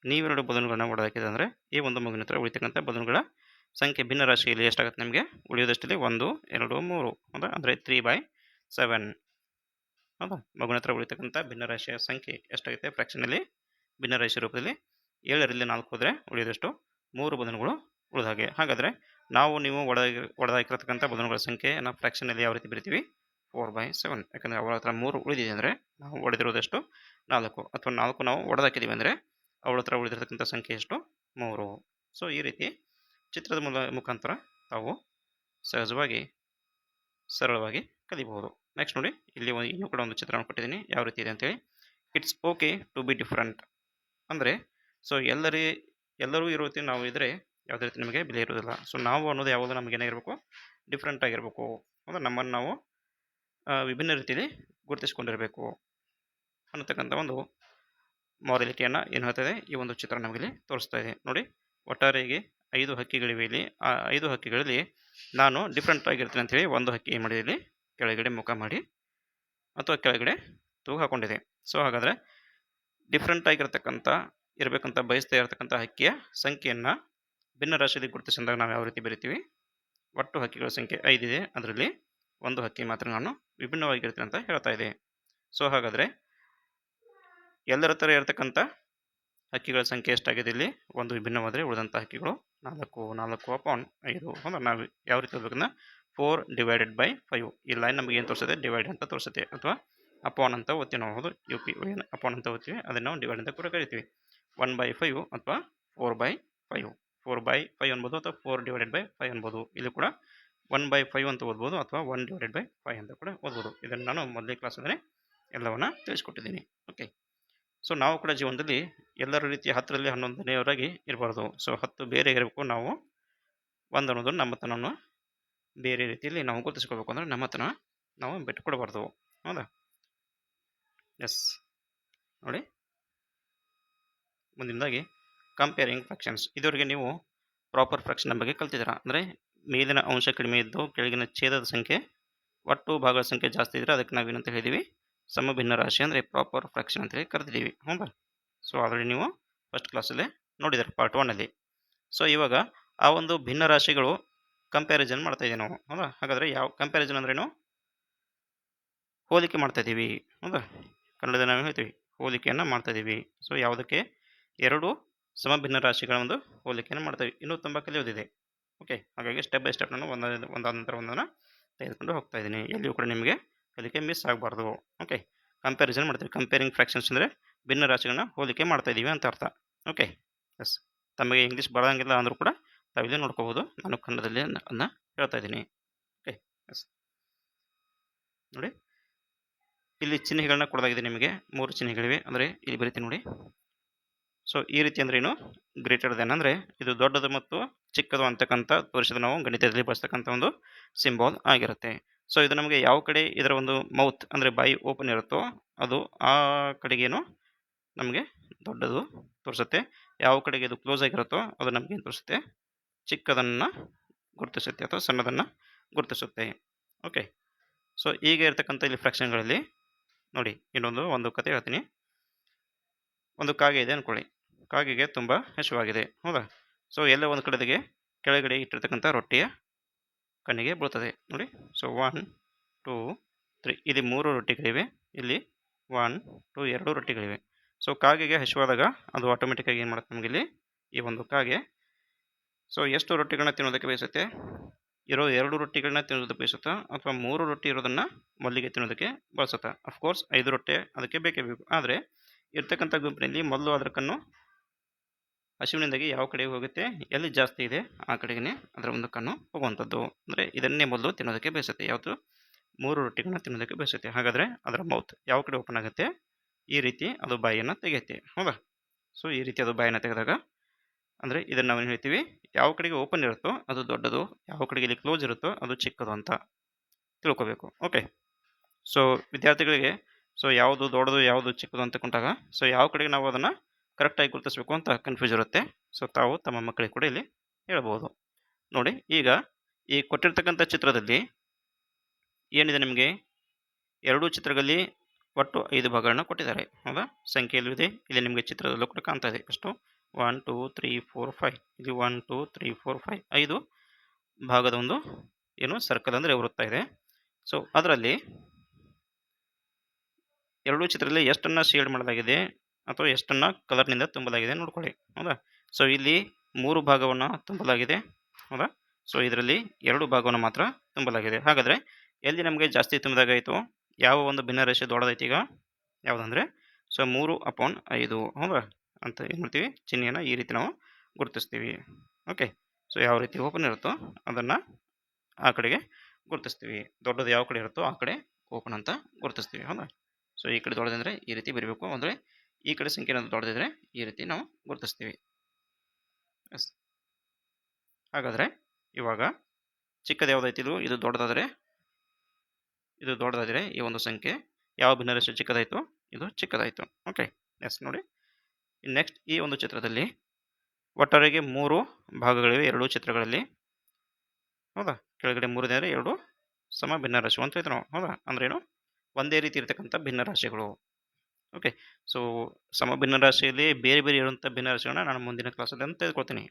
ನೀವೆರಡು ಬಲೂನ್ಗಳನ್ನ ಒಡೆದಾಕಿದೆ ಅಂದರೆ ಈ ಒಂದು ಮಗುವಿನ ಹತ್ರ ಉಳಿತಕ್ಕಂಥ ಬಲೂನ್ಗಳ ಸಂಖ್ಯೆ ಭಿನ್ನ ರಾಶಿಯಲ್ಲಿ ಎಷ್ಟಾಗುತ್ತೆ ನಿಮಗೆ? ಉಳಿಯೋದಷ್ಟಲ್ಲಿ 1 2 3. ಹೌದಾ, ಅಂದರೆ 3/7. ಹೌದಾ, ಮಗುವಿನ ಹತ್ರ ಉಳಿತಕ್ಕಂಥ ಭಿನ್ನ ರಾಶಿಯ ಸಂಖ್ಯೆ ಎಷ್ಟಾಗುತ್ತೆ ಫ್ರ್ಯಾಕ್ಷನಲ್ಲಿ ಭಿನ್ನ ರಾಶಿ ರೂಪದಲ್ಲಿ? 7ರಲ್ಲಿ 4 ಹೋದರೆ ಉಳಿಯೋದಷ್ಟು 3 ಬಲೂನ್ಗಳು ಉಳಿದ ಹಾಗೆ. ಹಾಗಾದರೆ ನಾವು ನೀವು ಒಡೆದಾಕಿರತಕ್ಕಂಥ ಬಲೂನ್ಗಳ ಸಂಖ್ಯೆಯನ್ನು ಫ್ರ್ಯಾಕ್ಷನಲ್ಲಿ ಯಾವ ರೀತಿ ಬರಿತೀವಿ? 4/7 ಯಾಕಂದರೆ ಅವಳ ಹತ್ರ 3 ಉಳಿದಿದೆ ಅಂದರೆ ನಾವು ಹೊಡೆದಿರೋದೆಷ್ಟು 4 ಅಥವಾ 4 ನಾವು ಹೊಡೆದಾಕಿದ್ದೀವಿ ಅಂದರೆ ಅವಳ ಹತ್ರ ಉಳಿದಿರತಕ್ಕಂಥ ಸಂಖ್ಯೆ ಎಷ್ಟು 3. ಸೊ ಈ ರೀತಿ ಚಿತ್ರದ ಮುಖಾಂತರ ತಾವು ಸಹಜವಾಗಿ ಸರಳವಾಗಿ ಕಲಿಬಹುದು. ನೆಕ್ಸ್ಟ್ ನೋಡಿ, ಇಲ್ಲಿ ಇನ್ನೂ ಕೂಡ ಒಂದು ಚಿತ್ರವನ್ನು ಕೊಟ್ಟಿದ್ದೀನಿ, ಯಾವ ರೀತಿ ಇದೆ ಅಂತೇಳಿ. It's okay to be different ಅಂದರೆ ಸೊ ಎಲ್ಲರೂ ಇರೋ ರೀತಿ ನಾವು ಇದ್ದರೆ ಯಾವುದೇ ರೀತಿ ನಿಮಗೆ ಬೆಲೆ ಇರೋದಿಲ್ಲ. ಸೊ ನಾವು ಅನ್ನೋದು ಯಾವುದು ನಮಗೆ ಏನಾಗಿರಬೇಕು, ಡಿಫ್ರೆಂಟ್ ಆಗಿರಬೇಕು ಅಂದರೆ ನಮ್ಮನ್ನು ನಾವು ವಿಭಿನ್ನ ರೀತಿಯಲ್ಲಿ ಗುರುತಿಸ್ಕೊಂಡಿರಬೇಕು ಅನ್ನತಕ್ಕಂಥ ಒಂದು ಮಾರಲಿಟಿಯನ್ನು ಏನು ಹೇಳ್ತದೆ ಈ ಒಂದು ಚಿತ್ರ ನಮಗೆ ತೋರಿಸ್ತಾ ಇದೆ. ನೋಡಿ, ಒಟ್ಟಾರೆಯಾಗಿ 5 ಹಕ್ಕಿಗಳಿವೆ ಇಲ್ಲಿ. ಆ 5 ಹಕ್ಕಿಗಳಲ್ಲಿ ನಾನು ಡಿಫ್ರೆಂಟ್ ಆಗಿರ್ತೀನಿ ಅಂಥೇಳಿ ಒಂದು ಹಕ್ಕಿ ಏನು ಮಾಡಿದೆ, ಇಲ್ಲಿ ಕೆಳಗಡೆ ಮುಖ ಮಾಡಿ ಅಥವಾ ಕೆಳಗಡೆ ತೂಗು ಹಾಕೊಂಡಿದೆ. ಸೊ ಹಾಗಾದರೆ ಡಿಫ್ರೆಂಟ್ ಆಗಿರ್ತಕ್ಕಂಥ ಇರಬೇಕಂತ ಬಯಸ್ತಾ ಇರತಕ್ಕಂಥ ಹಕ್ಕಿಯ ಸಂಖ್ಯೆಯನ್ನು ಭಿನ್ನ ರಾಶಿಯಲ್ಲಿ ಗುರುತಿಸಿದಾಗ ನಾವು ಯಾವ ರೀತಿ ಬರಿತೀವಿ, ಒಟ್ಟು ಹಕ್ಕಿಗಳ ಸಂಖ್ಯೆ 5 ಇದೆ, ಅದರಲ್ಲಿ ಒಂದು ಹಕ್ಕಿ ಮಾತ್ರ ನಾನು ವಿಭಿನ್ನವಾಗಿರ್ತೀನಿ ಅಂತ ಹೇಳ್ತಾ ಇದೆ. ಸೊ ಹಾಗಾದರೆ ಎಲ್ಲರ ಥರ ಇರತಕ್ಕಂಥ ಹಕ್ಕಿಗಳ ಸಂಖ್ಯೆ ಎಷ್ಟಾಗಿದೆ, ಇಲ್ಲಿ ಒಂದು ವಿಭಿನ್ನವಾದರೆ ಉಳಿದಂಥ ಹಕ್ಕಿಗಳು 4 ಅಪಾನ್ 5. ಹೌದಾ, ನಾವು ಯಾವ ರೀತಿ ಓದಬೇಕಂದ್ರೆ 4/5. ಈ ಲೈನ್ ನಮಗೆ ಏನು ತೋರಿಸುತ್ತೆ, ಡಿವೈಡ್ ಅಂತ ತೋರಿಸುತ್ತೆ, ಅಥವಾ ಅಪಾನ್ ಅಂತ ಓದ್ತೀವಿ ನಾವು. ಹೌದು, ಏನು ಅಪಾನ್ ಅಂತ ಓದ್ತೀವಿ, ಅದನ್ನು ನಾವು ಡಿವೈಡ್ ಅಂತ ಕೂಡ ಕರಿತೀವಿ. 1/5 ಅಥವಾ 4/5. 4/5 ಅನ್ಬೋದು ಅಥವಾ 4/5 ಅನ್ಬೋದು. ಇಲ್ಲಿ ಕೂಡ 1/5 ಅಂತ ಓದ್ಬೋದು ಅಥವಾ 1/5 ಅಂತ ಕೂಡ ಓದ್ಬೋದು. ಇದನ್ನು ನಾನು ಮೊದಲೇ ಕ್ಲಾಸಲ್ಲಿ ಎಲ್ಲವನ್ನ ತಿಳಿಸ್ಕೊಟ್ಟಿದ್ದೀನಿ. ಓಕೆ, ಸೊ ನಾವು ಕೂಡ ಜೀವನದಲ್ಲಿ ಎಲ್ಲರ ರೀತಿಯ 10ರಲ್ಲಿ 11ನೇವರಾಗಿ ಇರಬಾರ್ದು. ಸೊ 10 ಬೇರೆ ಇರಬೇಕು. ನಾವು ಒಂದು ಅನ್ನೋದು ನಮ್ಮತನವನ್ನು ಬೇರೆ ರೀತಿಯಲ್ಲಿ ನಾವು ಗುರುತಿಸ್ಕೋಬೇಕು ಅಂದರೆ ನಮ್ಮತನ ನಾವು ಬಿಟ್ಟುಕೊಡಬಾರ್ದು. ಹೌದಾ, ಎಸ್. ನೋಡಿ, ಮುಂದಿನದಾಗಿ ಕಂಪೇರಿಂಗ್ ಫ್ರಾಕ್ಷನ್ಸ್. ಇದುವರೆಗೆ ನೀವು ಪ್ರಾಪರ್ ಫ್ರಾಕ್ಷನ್ ಬಗ್ಗೆ ಕಲ್ತಿದ್ದೀರಾ. ಅಂದರೆ ಮೇಲಿನ ಅಂಶ ಕಡಿಮೆ ಇದ್ದು ಕೆಳಗಿನ ಛೇದದ ಸಂಖ್ಯೆ ಒಟ್ಟು ಭಾಗಗಳ ಸಂಖ್ಯೆ ಜಾಸ್ತಿ ಇದ್ದರೆ ಅದಕ್ಕೆ ನಾವೇನಂತ ಹೇಳಿದ್ದೀವಿ, ಸಮಭಿನ್ನ ರಾಶಿ ಅಂದರೆ ಪ್ರಾಪರ್ ಫ್ರಾಕ್ಷನ್ ಅಂತೇಳಿ ಕರೆದಿದ್ದೀವಿ. ಹೌದಾ, ಸೊ ಆಲ್ರೆಡಿ ನೀವು ಫಸ್ಟ್ ಕ್ಲಾಸಲ್ಲೇ ನೋಡಿದ್ದಾರೆ ಪಾರ್ಟ್ 1ಅಲ್ಲಿ. ಸೊ ಇವಾಗ ಆ ಒಂದು ಭಿನ್ನ ರಾಶಿಗಳು ಕಂಪ್ಯಾರಿಸನ್ ಮಾಡ್ತಾ ಇದ್ದೀವಿ ನಾವು. ಹೌದಾ, ಹಾಗಾದರೆ ಯಾವ ಕಂಪ್ಯಾರಿಸನ್ ಅಂದ್ರೇನು, ಹೋಲಿಕೆ ಮಾಡ್ತಾ ಇದ್ದೀವಿ. ಹೌದಾ, ಕನ್ನಡದಲ್ಲಿ ನಾವು ಹೇಳ್ತೀವಿ ಹೋಲಿಕೆಯನ್ನು ಮಾಡ್ತಾ ಇದ್ದೀವಿ. ಸೊ ಯಾವುದಕ್ಕೆ, 2 ಸಮಭಿನ್ನ ರಾಶಿಗಳ ಒಂದು ಹೋಲಿಕೆಯನ್ನು ಮಾಡ್ತೀವಿ. ಇನ್ನೂ ತುಂಬ ಕಲಿಯೋದಿದೆ. ಓಕೆ, ಹಾಗಾಗಿ ಸ್ಟೆಪ್ ಬೈ ಸ್ಟೆಪ್ ನಾನು ಒಂದಾದ ನಂತರ ಒಂದನ್ನು ತೆಗೆದುಕೊಂಡು ಹೋಗ್ತಾ ಇದ್ದೀನಿ. ಎಲ್ಲಿಯೂ ಕೂಡ ನಿಮಗೆ ಕಲಿಕೆ ಮಿಸ್ ಆಗಬಾರ್ದು. ಓಕೆ, ಕಂಪ್ಯಾರಿಸನ್ ಮಾಡ್ತೀವಿ. ಕಂಪೇರಿಂಗ್ ಫ್ರಾಕ್ಷನ್ಸ್ ಅಂದರೆ ಭಿನ್ನ ರಾಶಿಗಳನ್ನ ಹೋಲಿಕೆ ಮಾಡ್ತಾ ಇದ್ದೀವಿ ಅಂತ ಅರ್ಥ. Okay, S. ತಮಗೆ ಇಂಗ್ಲೀಷ್ ಬರೋಂಗಿಲ್ಲ ಅಂದರೂ ಕೂಡ ತಾವಿಲ್ಲಿ ನೋಡ್ಕೋಬೋದು, ನಾನು ಕನ್ನಡದಲ್ಲಿ ಅದನ್ನ ಹೇಳ್ತಾ ಇದ್ದೀನಿ. Okay, yes. ನೋಡಿ, ಇಲ್ಲಿ ಚಿಹ್ನೆಗಳನ್ನ ಕೊಡಲಾಗಿದೆ ನಿಮಗೆ. 3 ಚಿಹ್ನೆಗಳಿವೆ. ಅಂದರೆ ಇಲ್ಲಿ ಬರೀತೀನಿ ನೋಡಿ. ಸೊ ಈ ರೀತಿ ಅಂದ್ರೆ ಏನು, ಗ್ರೇಟರ್ ದೆನ್ ಅಂದರೆ ಇದು ದೊಡ್ಡದು ಮತ್ತು ಚಿಕ್ಕದು ಅಂತಕ್ಕಂಥ ತೋರಿಸಿದ ನಾವು ಗಣಿತದಲ್ಲಿ ಬಳಸ್ತಕ್ಕಂಥ ಒಂದು ಸಿಂಬಾಲ್ ಆಗಿರುತ್ತೆ. ಸೊ ಇದು ನಮಗೆ ಯಾವ ಕಡೆ ಇದರ ಒಂದು ಮೌತ್ ಅಂದರೆ ಬಾಯಿ ಓಪನ್ ಇರುತ್ತೋ ಅದು ಆ ಕಡೆಗೇನು ನಮಗೆ ದೊಡ್ಡದು ತೋರಿಸುತ್ತೆ. ಯಾವ ಕಡೆಗೆ ಇದು ಕ್ಲೋಸ್ ಆಗಿರುತ್ತೋ ಅದು ನಮಗೆ ಏನು ತೋರಿಸುತ್ತೆ, ಚಿಕ್ಕದನ್ನು ಗುರುತಿಸುತ್ತೆ ಅಥವಾ ಸಣ್ಣದನ್ನು ಗುರುತಿಸುತ್ತೆ. ಓಕೆ, ಸೊ ಈಗ ಇರ್ತಕ್ಕಂಥ ಇಲ್ಲಿ ಫ್ರಾಕ್ಷನ್ಗಳಲ್ಲಿ ನೋಡಿ, ಒಂದು ಕತೆ ಹೇಳ್ತೀನಿ. ಒಂದು ಕಾಗೆ ಇದೆ ಅಂದ್ಕೊಳ್ಳಿ. ಕಾಗೆಗೆ ತುಂಬ ಹಸಿವಾಗಿದೆ. ಹೌದಾ, ಸೊ ಎಲ್ಲ ಒಂದು ಕಡೆಗೆ ಕೆಳಗಡೆ ಇಟ್ಟಿರ್ತಕ್ಕಂಥ ರೊಟ್ಟಿಯ ಕಣ್ಣಿಗೆ ಬೀಳ್ತದೆ ನೋಡಿ. ಸೊ 1 2 3 ಇಲ್ಲಿ 3 ರೊಟ್ಟಿಗಳಿವೆ, ಇಲ್ಲಿ 1 2 2 ರೊಟ್ಟಿಗಳಿವೆ. ಸೊ ಕಾಗೆಗೆ ಹಸಿವಾದಾಗ ಅದು ಆಟೋಮೆಟಿಕ್ಕಾಗಿ ಏನು ಮಾಡುತ್ತೆ, ನಮಗೆ ಇಲ್ಲಿ ಈ ಒಂದು ಕಾಗೆ ಸೊ ಎಷ್ಟು ರೊಟ್ಟಿಗಳನ್ನ ತಿನ್ನೋದಕ್ಕೆ ಬಯಸುತ್ತೆ, ಇರೋ 2 ರೊಟ್ಟಿಗಳನ್ನ ತಿನ್ನೋದಕ್ಕೆ ಬಯಸುತ್ತಾ ಅಥವಾ 3 ರೊಟ್ಟಿ ಇರೋದನ್ನು ಮೊದಲಿಗೆ ತಿನ್ನೋದಕ್ಕೆ ಬಳಸುತ್ತಾ. ಅಫ್ಕೋರ್ಸ್ 5 ರೊಟ್ಟಿ ಅದಕ್ಕೆ ಬೇಕೇ ಬೇಕು. ಆದರೆ ಇರ್ತಕ್ಕಂಥ ಗುಂಪಿನಲ್ಲಿ ಮೊದಲು ಅದರ ಕಣ್ಣು ಹಸಿವಿನಿಂದಾಗಿ ಯಾವ ಕಡೆ ಹೋಗುತ್ತೆ, ಎಲ್ಲಿ ಜಾಸ್ತಿ ಇದೆ ಆ ಕಡೆಗೆ ಅದರ ಒಂದು ಕಣ್ಣು ಹೋಗುವಂಥದ್ದು. ಅಂದರೆ ಇದನ್ನೇ ಮೊದಲು ತಿನ್ನೋದಕ್ಕೆ ಬಯಸುತ್ತೆ. ಯಾವುದು, 3 ರೊಟ್ಟಿಗಳನ್ನ ತಿನ್ನೋದಕ್ಕೆ ಬಯಸುತ್ತೆ. ಹಾಗಾದರೆ ಅದರ ಮೌತ್ ಯಾವ ಕಡೆ ಓಪನ್ ಆಗುತ್ತೆ, ಈ ರೀತಿ ಅದು ಬಾಯಿಯನ್ನು ತೆಗೆಯುತ್ತೆ. ಹೌದಾ, ಸೊ ಈ ರೀತಿ ಅದು ಬಾಯಿಯನ್ನು ತೆಗೆದಾಗ ಅಂದರೆ ಇದನ್ನು ನಾವು ಏನು ಹೇಳ್ತೀವಿ, ಯಾವ ಕಡೆಗೆ ಓಪನ್ ಇರುತ್ತೋ ಅದು ದೊಡ್ಡದು, ಯಾವ ಕಡೆಗೆ ಇಲ್ಲಿ ಕ್ಲೋಸ್ ಇರುತ್ತೋ ಅದು ಚಿಕ್ಕದು ಅಂತ ತಿಳ್ಕೊಬೇಕು. ಓಕೆ, ಸೊ ವಿದ್ಯಾರ್ಥಿಗಳಿಗೆ ಸೊ ಯಾವುದು ದೊಡ್ಡದು ಯಾವುದು ಚಿಕ್ಕದು ಅಂತ ಕೊಂಡಾಗ ಸೊ ಯಾವ ಕಡೆಗೆ ನಾವು ಅದನ್ನು ಕರೆಕ್ಟಾಗಿ ಗುರುತಿಸಬೇಕು ಅಂತ ಕನ್ಫ್ಯೂಸ್ ಇರುತ್ತೆ. ಸೊ ತಾವು ತಮ್ಮ ಮಕ್ಕಳಿಗೆ ಕೂಡ ಇಲ್ಲಿ ಹೇಳ್ಬೋದು. ನೋಡಿ, ಈಗ ಈ ಕೊಟ್ಟಿರ್ತಕ್ಕಂಥ ಚಿತ್ರದಲ್ಲಿ ಏನಿದೆ, ನಿಮಗೆ 2 ಚಿತ್ರಗಳಲ್ಲಿ ಒಟ್ಟು 5 ಭಾಗಗಳನ್ನ ಕೊಟ್ಟಿದ್ದಾರೆ. ಹೌದಾ, ಸಂಖ್ಯೆಯಲ್ಲೂ ಇದೆ, ಇಲ್ಲಿ ನಿಮಗೆ ಚಿತ್ರದಲ್ಲೂ ಕೂಡ ಕಾಣ್ತಾ ಇದೆ. ಎಷ್ಟು, 1 2 3 4 5. ಇಲ್ಲಿ 1 2 3 4 5 5 ಭಾಗದ ಒಂದು ಏನು ಸರ್ಕಲ್ ಅಂದರೆ ವೃತ್ತ ಇದೆ. ಸೊ ಅದರಲ್ಲಿ 2 ಚಿತ್ರದಲ್ಲಿ ಎಷ್ಟನ್ನು ಶೇಡ್ ಮಾಡಲಾಗಿದೆ ಅಥವಾ ಎಷ್ಟನ್ನು ಕಲರ್ನಿಂದ ತುಂಬಲಾಗಿದೆ ನೋಡ್ಕೊಳ್ಳಿ. ಹೌದಾ, ಸೊ ಇಲ್ಲಿ 3 ಭಾಗವನ್ನು ತುಂಬಲಾಗಿದೆ. ಹೌದಾ, ಸೊ ಇದರಲ್ಲಿ 2 ಭಾಗವನ್ನು ಮಾತ್ರ ತುಂಬಲಾಗಿದೆ. ಹಾಗಾದರೆ ಎಲ್ಲಿ ನಮಗೆ ಜಾಸ್ತಿ ತುಂಬಿದಾಗಾಯಿತು ಯಾವ ಒಂದು ಭಿನ್ನರಾಶಿ ದೊಡ್ಡದೈತಿ ಈಗ ಯಾವುದಂದರೆ ಸೊ 3/5 ಹೌದಾ ಅಂತ ಏನು ಮಾಡ್ತೀವಿ ಚಿಹ್ನೆಯನ್ನು ಈ ರೀತಿ ನಾವು ಗುರುತಿಸ್ತೀವಿ. ಓಕೆ, ಸೊ ಯಾವ ರೀತಿ ಓಪನ್ ಇರುತ್ತೋ ಅದನ್ನು ಆ ಕಡೆಗೆ ಗುರುತಿಸ್ತೀವಿ. ದೊಡ್ಡದು ಯಾವ ಕಡೆ ಇರುತ್ತೋ ಆ ಕಡೆ ಓಪನ್ ಅಂತ ಗುರುತಿಸ್ತೀವಿ. ಹೌದಾ, ಸೊ ಈ ಕಡೆ ದೊಡ್ಡದಂದರೆ ಈ ರೀತಿ ಬರೀಬೇಕು, ಅಂದರೆ ಈ ಕಡೆ ಸಂಖ್ಯೆ ಏನಾದರೂ ದೊಡ್ಡದಿದ್ರೆ ಈ ರೀತಿ ನಾವು ಗುರುತಿಸ್ತೀವಿ. ಎಸ್, ಹಾಗಾದರೆ ಇವಾಗ ಚಿಕ್ಕದು ಯಾವುದೈತಿ ಇದು ದೊಡ್ಡದಾದರೆ ಈ ಒಂದು ಸಂಖ್ಯೆ ಯಾವ ಭಿನ್ನರಾಶಿ ಚಿಕ್ಕದಾಯಿತು ಇದು ಚಿಕ್ಕದಾಯಿತು. ಓಕೆ, ಎಸ್ ನೋಡಿ ನೆಕ್ಸ್ಟ್ ಈ ಒಂದು ಚಿತ್ರದಲ್ಲಿ ಒಟ್ಟಾರೆಗೆ 3 ಭಾಗಗಳಿವೆ ಎರಡೂ ಚಿತ್ರಗಳಲ್ಲಿ. ಹೌದಾ, ಕೆಳಗಡೆ 3 ಇದೆ ಅಂದರೆ 2 ಸಮ ಭಿನ್ನರಾಶಿ ಅಂತ ಹೇಳ್ತೀವಿ ನಾವು. ಹೌದಾ, ಅಂದ್ರೇನು ಒಂದೇ ರೀತಿ ಇರತಕ್ಕಂಥ ಭಿನ್ನರಾಶಿಗಳು. ಓಕೆ, ಸೊ ಸಮ ಭಿನ್ನರಾಶಿಯಲ್ಲಿ ಬೇರೆ ಬೇರೆ ಇರುವಂಥ ಭಿನ್ನರಾಶಿಗಳನ್ನ ನಾನು ಮುಂದಿನ ಕ್ಲಾಸಲ್ಲಿ ಅಂತ ತೆಗೆದುಕೊಳ್ತೀನಿ.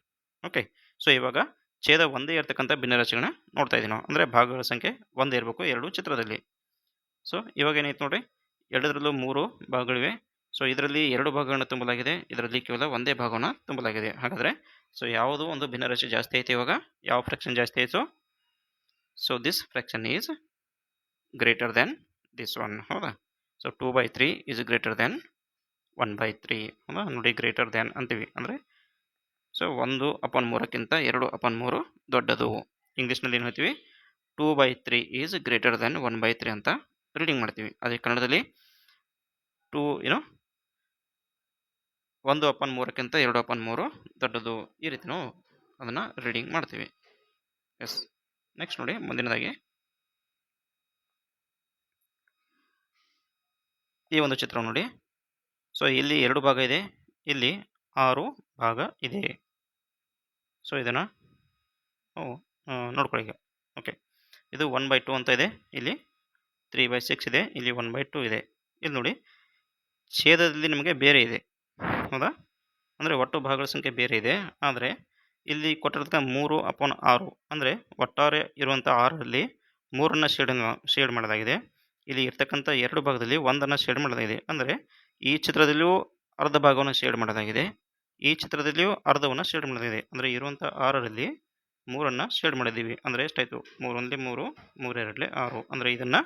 ಓಕೆ, ಸೊ ಇವಾಗ ಛೇದ ಒಂದೇ ಇರತಕ್ಕಂಥ ಭಿನ್ನರಾಶಿಗಳನ್ನ ನೋಡ್ತಾ ಇದ್ದೀವಿ ನಾವು, ಅಂದರೆ ಭಾಗಗಳ ಸಂಖ್ಯೆ ಒಂದೇ ಇರಬೇಕು ಎರಡೂ ಚಿತ್ರದಲ್ಲಿ. ಸೊ ಇವಾಗ ಏನೈತೆ ನೋಡಿರಿ, ಎರಡರಲ್ಲೂ 3 ಭಾಗಗಳಿವೆ. ಸೊ ಇದರಲ್ಲಿ 2 ಭಾಗಗಳನ್ನು ತುಂಬಲಾಗಿದೆ, ಇದರಲ್ಲಿ ಕೇವಲ ಒಂದೇ ಭಾಗವನ್ನು ತುಂಬಲಾಗಿದೆ. ಹಾಗಾದರೆ ಸೊ ಯಾವುದು ಒಂದು ಭಿನ್ನರಾಶಿ ಜಾಸ್ತಿ ಐತೆ ಇವಾಗ, ಯಾವ ಫ್ರಾಕ್ಷನ್ ಜಾಸ್ತಿ ಆಯಿತು? So this fraction is greater then this one. ಹೌದಾ, ಸೊ 2/3 ಈಸ್ ಗ್ರೇಟರ್ ದೆನ್ 1/3. ಹೌದಾ ನೋಡಿ, ಗ್ರೇಟರ್ ದೆನ್ ಅಂತೀವಿ ಅಂದರೆ ಸೊ 1/3ಕ್ಕಿಂತ 2/3 ದೊಡ್ಡದು. ಇಂಗ್ಲೀಷ್ನಲ್ಲಿ ಏನು ಹೇಳ್ತೀವಿ, 2/3 ಈಸ್ ಗ್ರೇಟರ್ ದೆನ್ 1/3 ಅಂತ ರೀಡಿಂಗ್ ಮಾಡ್ತೀವಿ. ಅದೇ ಕನ್ನಡದಲ್ಲಿ 1/3ಕ್ಕಿಂತ 2/3 ದೊಡ್ಡದು, ಈ ರೀತಿ ನಾವು ಅದನ್ನು ರೀಡಿಂಗ್ ಮಾಡ್ತೀವಿ. ಎಸ್, ನೆಕ್ಸ್ಟ್ ನೋಡಿ ಮುಂದಿನದಾಗಿ ಈ ಒಂದು ಚಿತ್ರ ನೋಡಿ. ಸೊ ಇಲ್ಲಿ 2 ಭಾಗ ಇದೆ, ಇಲ್ಲಿ 6 ಭಾಗ ಇದೆ. ಸೊ ಇದನ್ನು ನೋಡ್ಕೊಳ್ಳಿ ಈಗ. ಓಕೆ, ಇದು 1/2 ಅಂತ ಇದೆ, ಇಲ್ಲಿ 3/6 ಇದೆ, ಇಲ್ಲಿ 1/2 ಇದೆ. ಇಲ್ಲಿ ನೋಡಿ ಛೇದದಲ್ಲಿ ನಿಮಗೆ ಬೇರೆ ಇದೆ. ಹೌದಾ, ಅಂದರೆ ಒಟ್ಟು ಭಾಗಗಳ ಸಂಖ್ಯೆ ಬೇರೆ ಇದೆ, ಆದರೆ ಇಲ್ಲಿ ಕೊಟ್ಟಿರ್ತಕ್ಕ 3/6 ಅಂದರೆ ಒಟ್ಟಾರೆ ಇರುವಂಥ 6ರಲ್ಲಿ 3ಅನ್ನು ಶೇಡ್ ಮಾಡಲಾಗಿದೆ. ಇಲ್ಲಿ ಇರ್ತಕ್ಕಂಥ 2 ಭಾಗದಲ್ಲಿ 1ಅನ್ನು ಶೇಡ್ ಮಾಡಲಾಗಿದೆ. ಅಂದರೆ ಈ ಚಿತ್ರದಲ್ಲಿಯೂ ಅರ್ಧ ಭಾಗವನ್ನು ಶೇಡ್ ಮಾಡಲಾಗಿದೆ, ಈ ಚಿತ್ರದಲ್ಲಿಯೂ ಅರ್ಧವನ್ನು ಶೇಡ್ ಮಾಡಲಾಗಿದೆ. ಅಂದರೆ ಇರುವಂಥ 6ರಲ್ಲಿ 3ಅನ್ನು ಶೇಡ್ ಮಾಡಿದ್ದೀವಿ. ಅಂದರೆ ಎಷ್ಟಾಯಿತು, 3 1 3, 3 2 6. ಅಂದರೆ ಇದನ್ನು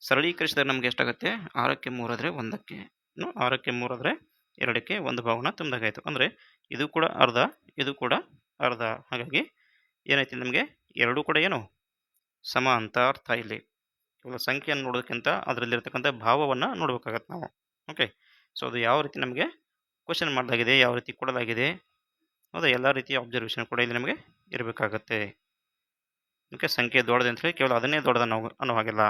ಸರಳೀಕರಿಸಿದಾಗ ನಮಗೆ ಎಷ್ಟಾಗುತ್ತೆ, 6ಕ್ಕೆ 3 ಆದರೆ 1ಕ್ಕೆ, 6ಕ್ಕೆ 3 ಆದರೆ 2ಕ್ಕೆ 1 ಭಾಗವನ್ನು ತುಂಬಿದಾಗಾಯಿತು. ಅಂದರೆ ಇದು ಕೂಡ ಅರ್ಧ, ಇದು ಕೂಡ ಅರ್ಧ. ಹಾಗಾಗಿ ಏನಾಯ್ತು ನಮಗೆ ಎರಡೂ ಕೂಡ ಏನು ಸಮ ಅಂತ ಅರ್ಥ. ಇಲ್ಲಿ ಕೇವಲ ಸಂಖ್ಯೆಯನ್ನು ನೋಡೋದಕ್ಕಿಂತ ಅದರಲ್ಲಿರ್ತಕ್ಕಂಥ ಭಾವವನ್ನು ನೋಡಬೇಕಾಗತ್ತೆ ನಾವು. ಓಕೆ, ಸೊ ಅದು ಯಾವ ರೀತಿ ನಮಗೆ ಕ್ವಶನ್ ಮಾಡಲಾಗಿದೆ, ಯಾವ ರೀತಿ ಕೊಡಲಾಗಿದೆ, ಹೌದಾ, ಎಲ್ಲ ರೀತಿಯ ಅಬ್ಸರ್ವೇಷನ್ ಕೂಡ ಇಲ್ಲಿ ನಮಗೆ ಇರಬೇಕಾಗತ್ತೆ. ಓಕೆ, ಸಂಖ್ಯೆ ದೊಡ್ಡದೆ ಅಂತ ಹೇಳಿ ಕೇವಲ ಅದನ್ನೇ ದೊಡ್ಡದನ್ನು ಅನ್ನೋ ಹಾಗೆಲ್ಲ.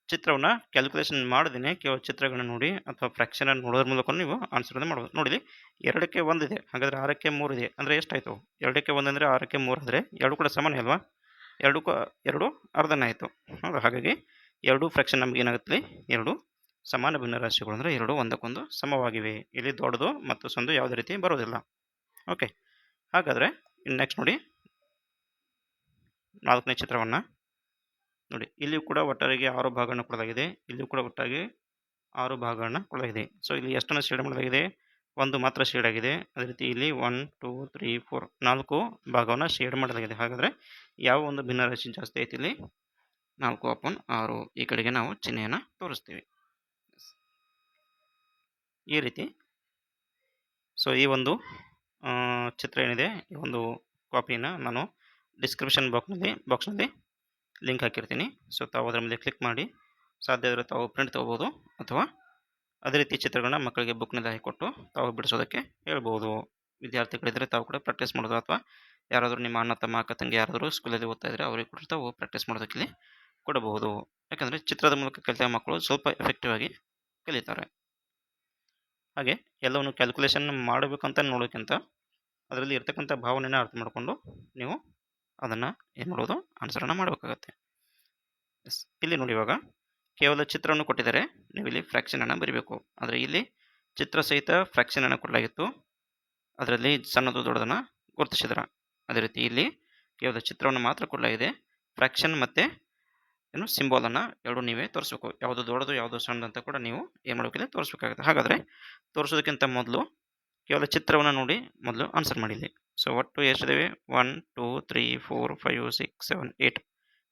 ಚಿತ್ರವನ್ನು ಕ್ಯಾಲ್ಕುಲೇಷನ್ ಮಾಡದೇ ಕೇವಲ ಚಿತ್ರಗಳನ್ನ ನೋಡಿ ಅಥವಾ ಫ್ರಾಕ್ಷನನ್ನು ನೋಡೋದ್ರ ಮೂಲಕ ನೀವು ಆನ್ಸರನ್ನು ಮಾಡ್ಬೋದು. ನೋಡಿ 2ಕ್ಕೆ 1 ಇದೆ, ಹಾಗಾದರೆ 6ಕ್ಕೆ 3 ಇದೆ, ಅಂದರೆ ಎಷ್ಟಾಯಿತು? 2ಕ್ಕೆ 1 ಅಂದರೆ 6ಕ್ಕೆ 3 ಅಂದರೆ 2 ಕೂಡ ಸಮಾನ ಅಲ್ವಾ, 2 ಅರ್ಧನೇ ಆಯಿತು. ಹೌದಾ, ಹಾಗಾಗಿ 2 ಫ್ರಾಕ್ಷನ್ ನಮಗೆ ಏನಾಗುತ್ತೆ, 2 ಸಮಾನ ಭಿನ್ನರಾಶಿಗಳು, ಅಂದರೆ 2 ಒಂದಕ್ಕೊಂದು ಸಮವಾಗಿವೆ. ಇಲ್ಲಿ ದೊಡ್ಡದು ಮತ್ತು ಸಣ್ಣದು ಯಾವುದೇ ರೀತಿ ಬರೋದಿಲ್ಲ. ಓಕೆ, ಹಾಗಾದರೆ ಇನ್ನು ನೆಕ್ಸ್ಟ್ ನೋಡಿ 4ನೇ ಚಿತ್ರವನ್ನು ನೋಡಿ. ಇಲ್ಲಿಯೂ ಕೂಡ ಒಟ್ಟಾರೆಗೆ 6 ಭಾಗಗಳನ್ನು ಕೊಡಲಾಗಿದೆ, ಇಲ್ಲಿಯೂ ಕೂಡ ಒಟ್ಟಾಗಿ 6 ಭಾಗಗಳನ್ನು ಕೊಡಲಾಗಿದೆ. ಸೊ ಇಲ್ಲಿ ಎಷ್ಟನ್ನು ಶೇಡ್ ಮಾಡಲಾಗಿದೆ, 1 ಮಾತ್ರ ಶೇಡ್ ಆಗಿದೆ. ಅದೇ ರೀತಿ ಇಲ್ಲಿ 1 2 3 4 4 ಭಾಗವನ್ನು ಶೇಡ್ ಮಾಡಲಾಗಿದೆ. ಹಾಗಾದರೆ ಯಾವ ಒಂದು ಭಿನ್ನರಾಶಿ ಜಾಸ್ತಿ ಐತಿ ಇಲ್ಲಿ, 4/6. ಈ ಕಡೆಗೆ ನಾವು ಚಿಹ್ನೆಯನ್ನು ತೋರಿಸ್ತೀವಿ ಈ ರೀತಿ. ಸೊ ಈ ಒಂದು ಚಿತ್ರ ಏನಿದೆ, ಈ ಒಂದು ಕಾಪಿನ ನಾನು ಡಿಸ್ಕ್ರಿಪ್ಷನ್ ಬಾಕ್ಸ್ನಲ್ಲಿ ಲಿಂಕ್ ಹಾಕಿರ್ತೀನಿ. ಸೊ ತಾವು ಅದರ ಮೇಲೆ ಕ್ಲಿಕ್ ಮಾಡಿ ಸಾಧ್ಯ ಆದರೆ ತಾವು ಪ್ರಿಂಟ್ ತೊಗೋಬೋದು, ಅಥವಾ ಅದೇ ರೀತಿ ಚಿತ್ರಗಳನ್ನ ಮಕ್ಕಳಿಗೆ ಬುಕ್ನಲ್ಲಿ ಹಾಕಿಕೊಟ್ಟು ತಾವು ಬಿಡಿಸೋದಕ್ಕೆ ಹೇಳ್ಬೋದು. ವಿದ್ಯಾರ್ಥಿಗಳಿದ್ದರೆ ತಾವು ಕೂಡ ಪ್ರಾಕ್ಟೀಸ್ ಮಾಡೋದು, ಅಥವಾ ಯಾರಾದರೂ ನಿಮ್ಮ ಅಣ್ಣ ತಮ್ಮ ಅಕ್ಕ ತಂಗಿ ಯಾರಾದರೂ ಸ್ಕೂಲಲ್ಲಿ ಓದ್ತಾ ಇದ್ದರೆ ಅವರಿಗೆ ಕೂಡ ತಾವು ಪ್ರಾಕ್ಟೀಸ್ ಮಾಡೋದಕ್ಕೆ ಇಲ್ಲಿ ಕೊಡಬಹುದು. ಯಾಕಂದರೆ ಚಿತ್ರದ ಮೂಲಕ ಕಲಿತ ಮಕ್ಕಳು ಸ್ವಲ್ಪ ಎಫೆಕ್ಟಿವ್ ಆಗಿ ಕಲಿತಾರೆ. ಹಾಗೆ ಎಲ್ಲವನ್ನು ಕ್ಯಾಲ್ಕುಲೇಷನ್ ಮಾಡಬೇಕಂತ ನೋಡೋಕ್ಕಿಂತ ಅದರಲ್ಲಿ ಇರ್ತಕ್ಕಂಥ ಭಾವನೆಯನ್ನು ಅರ್ಥ ಮಾಡಿಕೊಂಡು ನೀವು ಅದನ್ನು ಏನು ಮಾಡೋದು, ಆನ್ಸರನ್ನು ಮಾಡಬೇಕಾಗತ್ತೆ. ಎಸ್, ಇಲ್ಲಿ ನೋಡಿ ಇವಾಗ ಕೇವಲ ಚಿತ್ರವನ್ನು ಕೊಟ್ಟಿದ್ದಾರೆ, ನೀವು ಇಲ್ಲಿ ಫ್ರಾಕ್ಷನನ್ನು ಬರೀಬೇಕು. ಆದರೆ ಇಲ್ಲಿ ಚಿತ್ರ ಸಹಿತ ಫ್ರಾಕ್ಷನನ್ನು ಕೊಡಲಾಗಿತ್ತು, ಅದರಲ್ಲಿ ಸಣ್ಣದು ದೊಡ್ಡದನ್ನು ಗುರುತಿಸಿದ್ರ. ಅದೇ ರೀತಿ ಇಲ್ಲಿ ಕೇವಲ ಚಿತ್ರವನ್ನು ಮಾತ್ರ ಕೊಡಲಾಗಿದೆ, ಫ್ರಾಕ್ಷನ್ ಮತ್ತು ಏನು ಸಿಂಬಾಲನ್ನು ಎರಡು ನೀವೇ ತೋರಿಸ್ಬೇಕು. ಯಾವುದು ದೊಡ್ಡದು ಯಾವುದು ಸಣ್ಣದು ಅಂತ ಕೂಡ ನೀವು ಏನು ಮಾಡಬೇಕಿಲ್ಲ ತೋರಿಸ್ಬೇಕಾಗುತ್ತೆ. ಹಾಗಾದರೆ ತೋರಿಸೋದಕ್ಕಿಂತ ಮೊದಲು ಕೇವಲ ಚಿತ್ರವನ್ನು ನೋಡಿ ಮೊದಲು ಆನ್ಸರ್ ಮಾಡಿಲ್ಲಿ. ಸೊ ಒಟ್ಟು ಎಷ್ಟಿದೆ, 1 2 3 4 5 6 7 8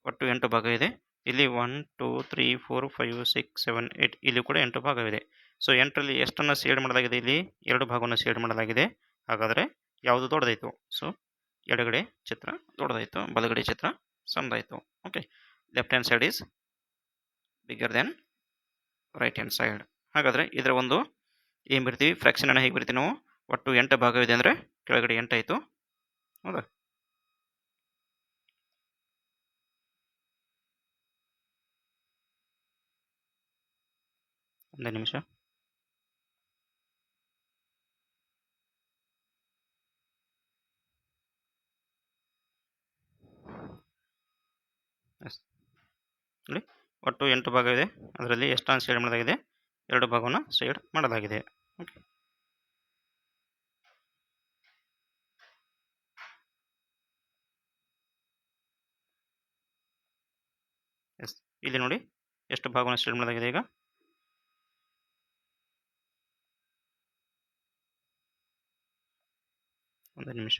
ಒಟ್ಟು 8 ಭಾಗ ಇದೆ. ಇಲ್ಲಿ 1 2 3 4 5 6 7 8 ಇಲ್ಲಿ ಕೂಡ 8 ಭಾಗವಿದೆ. ಸೊ 8ರಲ್ಲಿ ಎಷ್ಟನ್ನು ಶೇಡ್ ಮಾಡಲಾಗಿದೆ? ಇಲ್ಲಿ 2 ಭಾಗವನ್ನು ಶೇಡ್ ಮಾಡಲಾಗಿದೆ. ಹಾಗಾದರೆ ಯಾವುದು ದೊಡ್ಡದಾಯಿತು? ಸೊ ಎಡಗಡೆ ಚಿತ್ರ ದೊಡ್ಡದಾಯಿತು, ಬಲಗಡೆ ಚಿತ್ರ ಸಣ್ಣದಾಯಿತು. Okay, left hand side is bigger then right hand side. ಹಾಗಾದರೆ ಇದರ ಒಂದು ಏನು ಬರ್ತೀವಿ? ಫ್ರ್ಯಾಕ್ಷನನ್ನು ಹೇಗೆ ಬರ್ತೀವಿ ನಾವು? ಒಟ್ಟು 8 ಭಾಗವಿದೆ ಅಂದರೆ ಕೆಳಗಡೆ 8 ಆಯಿತು, ಹೌದಾ? ಒಂದೇ ನಿಮಿಷ. ಎಸ್, ನೋಡಿ ಒಟ್ಟು 8 ಭಾಗವಿದೆ. ಅದರಲ್ಲಿ ಎಷ್ಟನ್ನು ಶೇಡ್ ಮಾಡಲಾಗಿದೆ? 2 ಭಾಗವನ್ನು ಶೇಡ್ ಮಾಡಲಾಗಿದೆ. ಓಕೆ, ಎಸ್, ಇಲ್ಲಿ ನೋಡಿ ಎಷ್ಟು ಭಾಗವನ್ನು ಶೇಡ್ ಮಾಡಲಾಗಿದೆ ಈಗ? ಒಂದು ನಿಮಿಷ.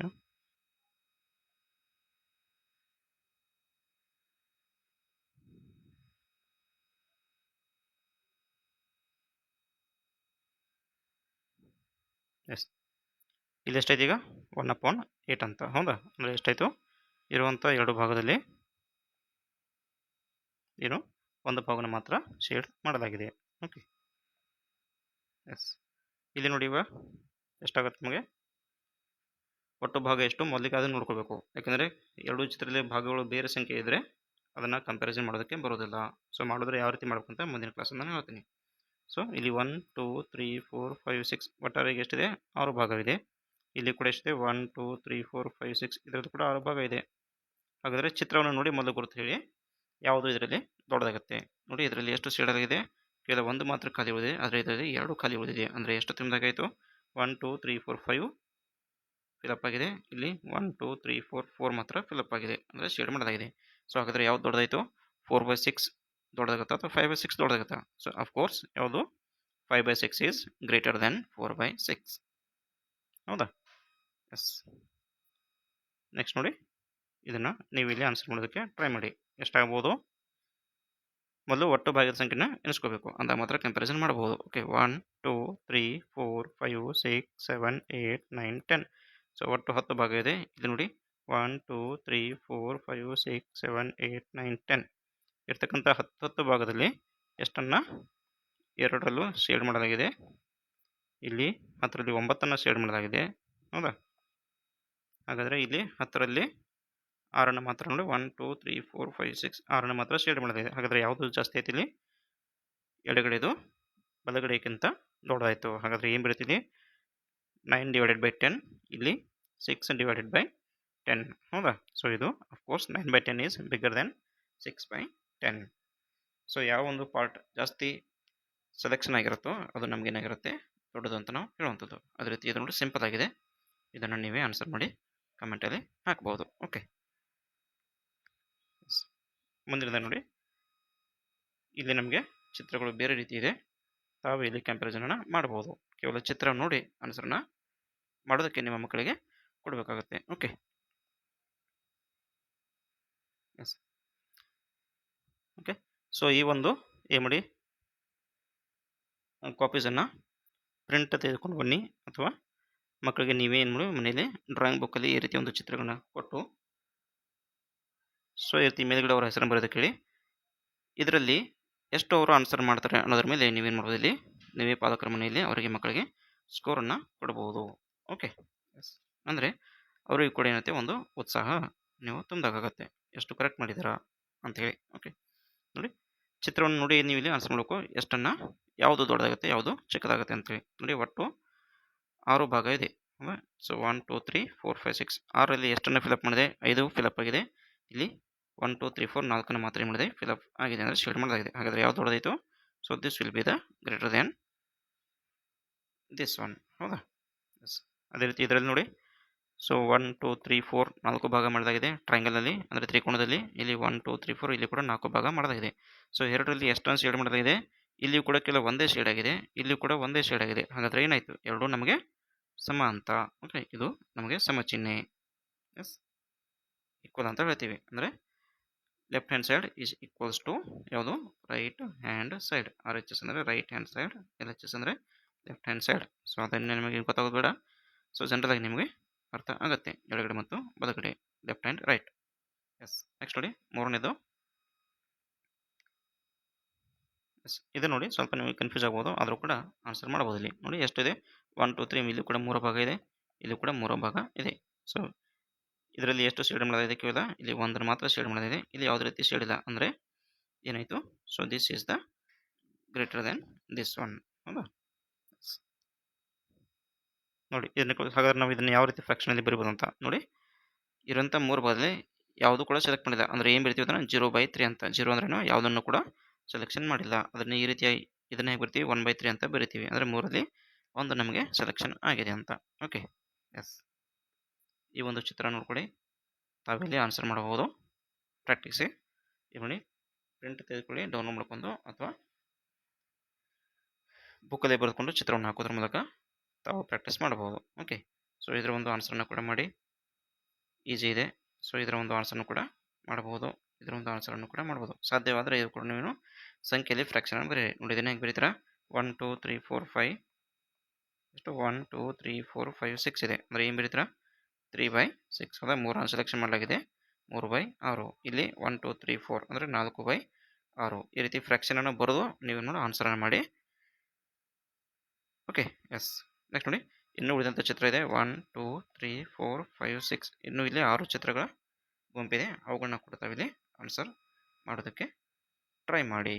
ಎಸ್, ಇಲ್ಲಿ ಎಷ್ಟಾಯ್ತು ಈಗ? 1/8 ಅಂತ, ಹೌದಾ? ಅಂದರೆ ಎಷ್ಟಾಯಿತು? ಇರುವಂಥ 2 ಭಾಗದಲ್ಲಿ ಏನು ಒಂದು ಭಾಗನ ಮಾತ್ರ ಶೇಡ್ ಮಾಡಲಾಗಿದೆ. ಓಕೆ, ಎಸ್, ಇಲ್ಲಿ ನೋಡಿ ಇವಾಗ ಎಷ್ಟಾಗುತ್ತೆ ನಮಗೆ? ಒಟ್ಟು ಭಾಗ ಎಷ್ಟು ಮೊದಲಿಗೆ ಅದನ್ನು ನೋಡ್ಕೋಬೇಕು. ಯಾಕೆಂದರೆ ಎರಡು ಚಿತ್ರದಲ್ಲಿ ಭಾಗಗಳು ಬೇರೆ ಸಂಖ್ಯೆ ಇದ್ದರೆ ಅದನ್ನು ಕಂಪ್ಯಾರಿಸನ್ ಮಾಡೋದಕ್ಕೆ ಬರೋದಿಲ್ಲ. ಸೊ ಮಾಡಿದ್ರೆ ಯಾವ ರೀತಿ ಮಾಡ್ಬೇಕು ಅಂತ ಮುಂದಿನ ಕ್ಲಾಸಲ್ಲಿ ನಾನು ಹೇಳ್ತೀನಿ. ಸೊ ಇಲ್ಲಿ 1 2 3 4 5 6 ಒಟ್ಟಾರೆಗೆ ಎಷ್ಟಿದೆ? 6 ಭಾಗವಿದೆ. ಇಲ್ಲಿ ಕೂಡ ಎಷ್ಟಿದೆ? 1 2 3 4 5 6 ಇದರದ್ದು ಕೂಡ 6 ಭಾಗ ಇದೆ. ಹಾಗಾದರೆ ಚಿತ್ರವನ್ನು ನೋಡಿ ಮೊದಲು ಗುರುತು ಹೇಳಿ ಯಾವುದು ಇದರಲ್ಲಿ ದೊಡ್ಡದಾಗುತ್ತೆ. ನೋಡಿ ಇದರಲ್ಲಿ ಎಷ್ಟು ಶೇಡ್ ಆಗಿದೆ? ಕೇವಲ ಒಂದು ಮಾತ್ರ ಖಾಲಿ ಉಳಿದಿದೆ, ಆದರೆ ಇದರಲ್ಲಿ 2 ಖಾಲಿ ಉಳಿದಿದೆ. ಅಂದರೆ ಎಷ್ಟು ತುಂಬಿದಾಗಾಯಿತು? 1 2 3 4 5 ಫಿಲಪ್ ಆಗಿದೆ. ಇಲ್ಲಿ 1 2 3 4 4 ಮಾತ್ರ ಫಿಲಪ್ ಆಗಿದೆ, ಅಂದರೆ ಶೇಡ್ ಮಾಡೋದಾಗಿದೆ. ಸೊ ಹಾಗಾದರೆ ಯಾವ್ದು ದೊಡ್ಡದಾಯಿತು? 4/6 ದೊಡ್ಡದಾಗುತ್ತಾ ಅಥವಾ 5/6 ದೊಡ್ಡದಾಗುತ್ತಾ? ಸೊ ಅಫ್ಕೋರ್ಸ್ ಯಾವುದು? 5/6 ಈಸ್ ಗ್ರೇಟರ್ ದೆನ್ 4/6, ಹೌದಾ? ಎಸ್, ನೆಕ್ಸ್ಟ್ ನೋಡಿ ಇದನ್ನು ನೀವು ಇಲ್ಲಿ ಆನ್ಸರ್ ಮಾಡೋದಕ್ಕೆ ಟ್ರೈ ಮಾಡಿ. ಎಷ್ಟಾಗ್ಬೋದು? ಮೊದಲು ಒಟ್ಟು ಭಾಗದ ಸಂಖ್ಯೆನ ಎಣಿಸ್ಕೋಬೇಕು, ಅಂದಾಗ ಮಾತ್ರ ಕಂಪ್ಯಾರಿಸನ್ ಮಾಡಬಹುದು. ಓಕೆ, 1 2 3 4 5 6 7 8 9 10. ಸೊ ಒಟ್ಟು 10 ಭಾಗ ಇದೆ. ಇಲ್ಲಿ ನೋಡಿ 1 2 3 4 5 6 7 8 9 10 ಇರ್ತಕ್ಕಂಥ 10 ಭಾಗದಲ್ಲಿ ಎಷ್ಟನ್ನು? 2ರಲ್ಲೂ ಶೇಡ್ ಮಾಡಲಾಗಿದೆ. ಇಲ್ಲಿ 10ರಲ್ಲಿ 9ಅನ್ನು ಶೇಡ್ ಮಾಡಲಾಗಿದೆ, ಹೌದಾ? ಹಾಗಾದರೆ ಇಲ್ಲಿ 10ರಲ್ಲಿ 6ಅನ್ನು ಮಾತ್ರ ನೋಡಿ 1 2 3 4 5 6 6ಅನ್ನು ಮಾತ್ರ ಶೇಡ್ ಮಾಡಲಾಗಿದೆ. ಹಾಗಾದರೆ ಯಾವುದು ಜಾಸ್ತಿ ಆಯ್ತು? ಇಲ್ಲಿ ಎಡಗಡೆದು ಬಲಗಡೆಗಿಂತ ದೊಡ್ಡದಾಯಿತು. ಹಾಗಾದರೆ ಏನು ಬರೀತೀನಿ? 9/10. ಇಲ್ಲಿ 6/10, ಹೌದಾ? ಸೊ ಇದು of course 9/10 is bigger than 6/10. So ಯಾವ ಒಂದು ಪಾರ್ಟ್ ಜಾಸ್ತಿ ಸೆಲೆಕ್ಷನ್ ಆಗಿರುತ್ತೋ ಅದು ನಮಗೇನಾಗಿರುತ್ತೆ? ದೊಡ್ಡದು ಅಂತ ನಾವು ಹೇಳುವಂಥದ್ದು. ಅದೇ ರೀತಿ ಇದು ನೋಡಿ ಸಿಂಪಲ್ ಆಗಿದೆ. ಇದನ್ನು ನೀವೇ ಆನ್ಸರ್ ಮಾಡಿ ಕಮೆಂಟಲ್ಲಿ ಹಾಕ್ಬೋದು. ಓಕೆ, ಮುಂದಿನದ ನೋಡಿ, ಇಲ್ಲಿ ನಮಗೆ ಚಿತ್ರಗಳು ಬೇರೆ ರೀತಿ ಇದೆ. ತಾವು ಇಲ್ಲಿ ಕಂಪ್ಯಾರಿಸನನ್ನು ಮಾಡಬಹುದು. ಕೇವಲ ಚಿತ್ರ ನೋಡಿ ಆನ್ಸರ್ನ ಮಾಡೋದಕ್ಕೆ ನಿಮ್ಮ ಮಕ್ಕಳಿಗೆ ಕೊಡಬೇಕಾಗುತ್ತೆ. Okay, S, okay. ಸೊ ಈ ಒಂದು ಏನು ಮಾಡಿ ಕಾಪೀಸನ್ನು ಪ್ರಿಂಟ್ ತೆಗೆದುಕೊಂಡು ಬನ್ನಿ, ಅಥವಾ ಮಕ್ಕಳಿಗೆ ನೀವೇ ಏನು ಮಾಡಿ ಮನೆಯಲ್ಲಿ ಡ್ರಾಯಿಂಗ್ ಬುಕ್ಕಲ್ಲಿ ಈ ರೀತಿ ಒಂದು ಚಿತ್ರಗಳನ್ನ ಕೊಟ್ಟು ಸೊ ಈ ರೀತಿ ಮೇಲ್ಗಡೆ ಅವರ ಹೆಸರನ್ನು ಬರೆಯೋದಕ್ಕೆ ಹೇಳಿ. ಇದರಲ್ಲಿ ಎಷ್ಟು ಅವರು ಆನ್ಸರ್ ಮಾಡ್ತಾರೆ ಅನ್ನೋದ್ರ ಮೇಲೆ ನೀವೇನು ಮಾಡ್ಬೋದು? ಇಲ್ಲಿ ನೀವೇ ಪಾಲಕರ ಮನೆಯಲ್ಲಿ ಅವರಿಗೆ ಮಕ್ಕಳಿಗೆ ಸ್ಕೋರನ್ನು ಕೊಡಬಹುದು. ಓಕೆ, ಎಸ್, ಅಂದರೆ ಅವರಿಗೂ ಕೂಡ ಏನಂತೆ ಒಂದು ಉತ್ಸಾಹ ನೀವು ತುಂಬಿದಾಗತ್ತೆ, ಎಷ್ಟು ಕರೆಕ್ಟ್ ಮಾಡಿದ್ದೀರಾ ಅಂಥೇಳಿ. ಓಕೆ, ನೋಡಿ ಚಿತ್ರವನ್ನು ನೋಡಿ ನೀವು ಇಲ್ಲಿ ಆನ್ಸರ್ ಮಾಡಬೇಕು. ಎಷ್ಟನ್ನು ಯಾವುದು ದೊಡ್ಡದಾಗುತ್ತೆ, ಯಾವುದು ಚಿಕ್ಕದಾಗುತ್ತೆ ಅಂತೇಳಿ. ನೋಡಿ ಒಟ್ಟು 6 ಭಾಗ ಇದೆ. ಸೊ 1 2 3 4 5 6 6ರಲ್ಲಿ ಎಷ್ಟನ್ನು ಫಿಲಪ್ ಮಾಡಿದೆ? 5 ಫಿಲಪ್ ಆಗಿದೆ. ಇಲ್ಲಿ 1 2 3 4 4ಅನ್ನು ಮಾತ್ರ ಏನು ಮಾಡಿದೆ? ಫಿಲಪ್ ಆಗಿದೆ, ಅಂದರೆ ಶೇಡ್ ಮಾಡಲಾಗಿದೆ. ಹಾಗಾದರೆ ಯಾವ್ದು ದೊಡ್ಡದಾಯಿತು? So this will be the greater then this one, ಹೌದಾ? ಎಸ್, ಅದೇ ರೀತಿ ಇದರಲ್ಲಿ ನೋಡಿ. ಸೊ 1 2 3 4 4 ಭಾಗ ಮಾಡಲಾಗಿದೆ ಟ್ರಯಾಂಗಲಲ್ಲಿ, ಅಂದರೆ ತ್ರಿಕೋಣದಲ್ಲಿ. ಇಲ್ಲಿ 1 2 3 4 ಇಲ್ಲಿ ಕೂಡ 4 ಭಾಗ ಮಾಡಲಾಗಿದೆ. ಸೊ 2ರಲ್ಲಿ ಎಷ್ಟೊಂದು ಶೇಡ್ ಮಾಡಲಾಗಿದೆ? ಇಲ್ಲಿಯೂ ಕೂಡ ಕೆಲವು ಒಂದೇ ಶೇಡ್ ಆಗಿದೆ, ಇಲ್ಲಿಯೂ ಕೂಡ ಒಂದೇ ಶೇಡ್ ಆಗಿದೆ. ಹಾಗಾದರೆ ಏನಾಯಿತು? ಎರಡೂ ನಮಗೆ ಸಮ ಅಂತ. ಓಕೆ, ಇದು ನಮಗೆ ಸಮ ಚಿಹ್ನೆ. ಎಸ್, ಈಕ್ವಲ್ ಅಂತ ಹೇಳ್ತೀವಿ. ಅಂದರೆ left hand side is equals to ಯಾವುದು right hand side. R H S ಅಂದರೆ right hand side, L H S ಅಂದರೆ ಲೆಫ್ಟ್ ಹ್ಯಾಂಡ್ ಸೈಡ್. ಸೊ ಅದನ್ನು ನಿಮಗೆ ಗೊತ್ತಾಗೋದು ಬೇಡ. ಸೊ ಜನರಲ್ ಆಗಿ ನಿಮಗೆ ಅರ್ಥ ಆಗುತ್ತೆ, ಎಡಗಡೆ ಮತ್ತು ಬಲಗಡೆ, left hand right. Yes, next ನೋಡಿ ಮೂರನೇದು. ಎಸ್, ಇದು ನೋಡಿ ಸ್ವಲ್ಪ ನಿಮಗೆ ಕನ್ಫ್ಯೂಸ್ ಆಗ್ಬೋದು, ಆದರೂ ಕೂಡ ಆನ್ಸರ್ ಮಾಡ್ಬೋದು. ಇಲ್ಲಿ ನೋಡಿ ಎಷ್ಟಿದೆ, 1 2 3, ಇಲ್ಲಿ ಕೂಡ 3 ಭಾಗ ಇದೆ, ಇಲ್ಲಿ ಕೂಡ 3 ಭಾಗ ಇದೆ. ಸೊ ಇದರಲ್ಲಿ ಎಷ್ಟು ಶೇಡ್ ಮಾಡೋದಿದೆ ಕೇವಲ ಇಲ್ಲಿ ಒಂದನ್ನು ಮಾತ್ರ ಶೇಡ್ ಮಾಡೋದಿದೆ, ಇಲ್ಲಿ ಯಾವುದೇ ರೀತಿ ಶೇಡ್ ಇಲ್ಲ ಅಂದರೆ ಏನಾಯಿತು. So this is the greater then this one. ಹೌದಾ? ನೋಡಿ ಇದನ್ನ ಹಾಗಾದ್ರೆ ನಾವು ಇದನ್ನು ಯಾವ ರೀತಿ ಫ್ರಾಕ್ಷನಲ್ಲಿ ಬರಿಬೋದು ಅಂತ ನೋಡಿ. ಇರುವಂಥ 3 ಭಾಗದಲ್ಲಿ ಯಾವುದು ಕೂಡ ಸೆಲೆಕ್ಟ್ ಮಾಡಿಲ್ಲ ಅಂದರೆ ಏನು ಬರಿತೀವಿ ಅಂದ್ರೆ 0/3 ಅಂತ. 0 ಅಂದ್ರೇನು ಯಾವುದನ್ನು ಕೂಡ ಸೆಲೆಕ್ಷನ್ ಮಾಡಿಲ್ಲ. ಅದನ್ನು ಈ ರೀತಿಯಾಗಿ ಇದನ್ನ ಹೇಗೆ ಬರ್ತೀವಿ 1/3 ಅಂತ ಬರಿತೀವಿ, ಅಂದರೆ 3ರಲ್ಲಿ 1 ನಮಗೆ ಸೆಲೆಕ್ಷನ್ ಆಗಿದೆ ಅಂತ. Okay, yes. ಈ ಒಂದು ಚಿತ್ರ ನೋಡ್ಕೊಳ್ಳಿ, ತಾವಿಲ್ಲಿ ಆನ್ಸರ್ ಮಾಡಬಹುದು. ಪ್ರಾಕ್ಟೀಸಿ ನೋಡಿ, ಪ್ರಿಂಟ್ ತೆಗೆದುಕೊಳ್ಳಿ, ಡೌನ್ಲೋಡ್ ಮಾಡ್ಕೊಂಡು ಅಥವಾ ಬುಕ್ಕಲ್ಲಿ ಬರೆದುಕೊಂಡು ಚಿತ್ರವನ್ನು ಹಾಕೋದ್ರ ಮೂಲಕ ತಾವು ಪ್ರಾಕ್ಟೀಸ್ ಮಾಡಬಹುದು. ಓಕೆ, ಸೊ ಇದರ ಒಂದು ಆನ್ಸರ್ನ ಕೂಡ ಮಾಡಿ, ಈಸಿ ಇದೆ. ಸೊ ಇದರ ಒಂದು ಆನ್ಸರ್ನು ಕೂಡ ಮಾಡಬಹುದು, ಇದರ ಒಂದು ಆನ್ಸರನ್ನು ಕೂಡ ಮಾಡಬಹುದು. ಸಾಧ್ಯವಾದರೆ ಇದು ಕೂಡ ನೀವು ಸಂಖ್ಯೆಯಲ್ಲಿ ಫ್ರಾಕ್ಷನ್ ಬರೀ. ನೋಡಿ ಇದನ್ನ ಹೇಗೆ ಬರೀತೀರಾ, 1 2 3 4 5 ಎಷ್ಟು 1 2 3 4 5 6 ಇದೆ, ಅಂದರೆ ಏನು ಬರೀತೀರಾ 3/6. ಅದ 3 ಸೆಲೆಕ್ಷನ್ ಮಾಡಲಾಗಿದೆ, 3/6. ಇಲ್ಲಿ 1 2 3 4 ಅಂದರೆ 4/6. ಈ ರೀತಿ ಫ್ರಾಕ್ಷನನ್ನು ಬರೆದು ನೀವು ನೋಡಿ ಆನ್ಸರನ್ನು ಮಾಡಿ. Okay, yes. ನೆಕ್ಸ್ಟ್ ನೋಡಿ, ಇನ್ನೂ ಉಳಿದಂಥ ಚಿತ್ರ ಇದೆ 1 2 3 4 5 6. ಇನ್ನೂ ಇಲ್ಲಿ 6 ಚಿತ್ರಗಳ ಗುಂಪಿದೆ, ಅವುಗಳನ್ನ ಕೂಡ ತಾವಿಲ್ಲಿ ಆನ್ಸರ್ ಮಾಡೋದಕ್ಕೆ ಟ್ರೈ ಮಾಡಿ.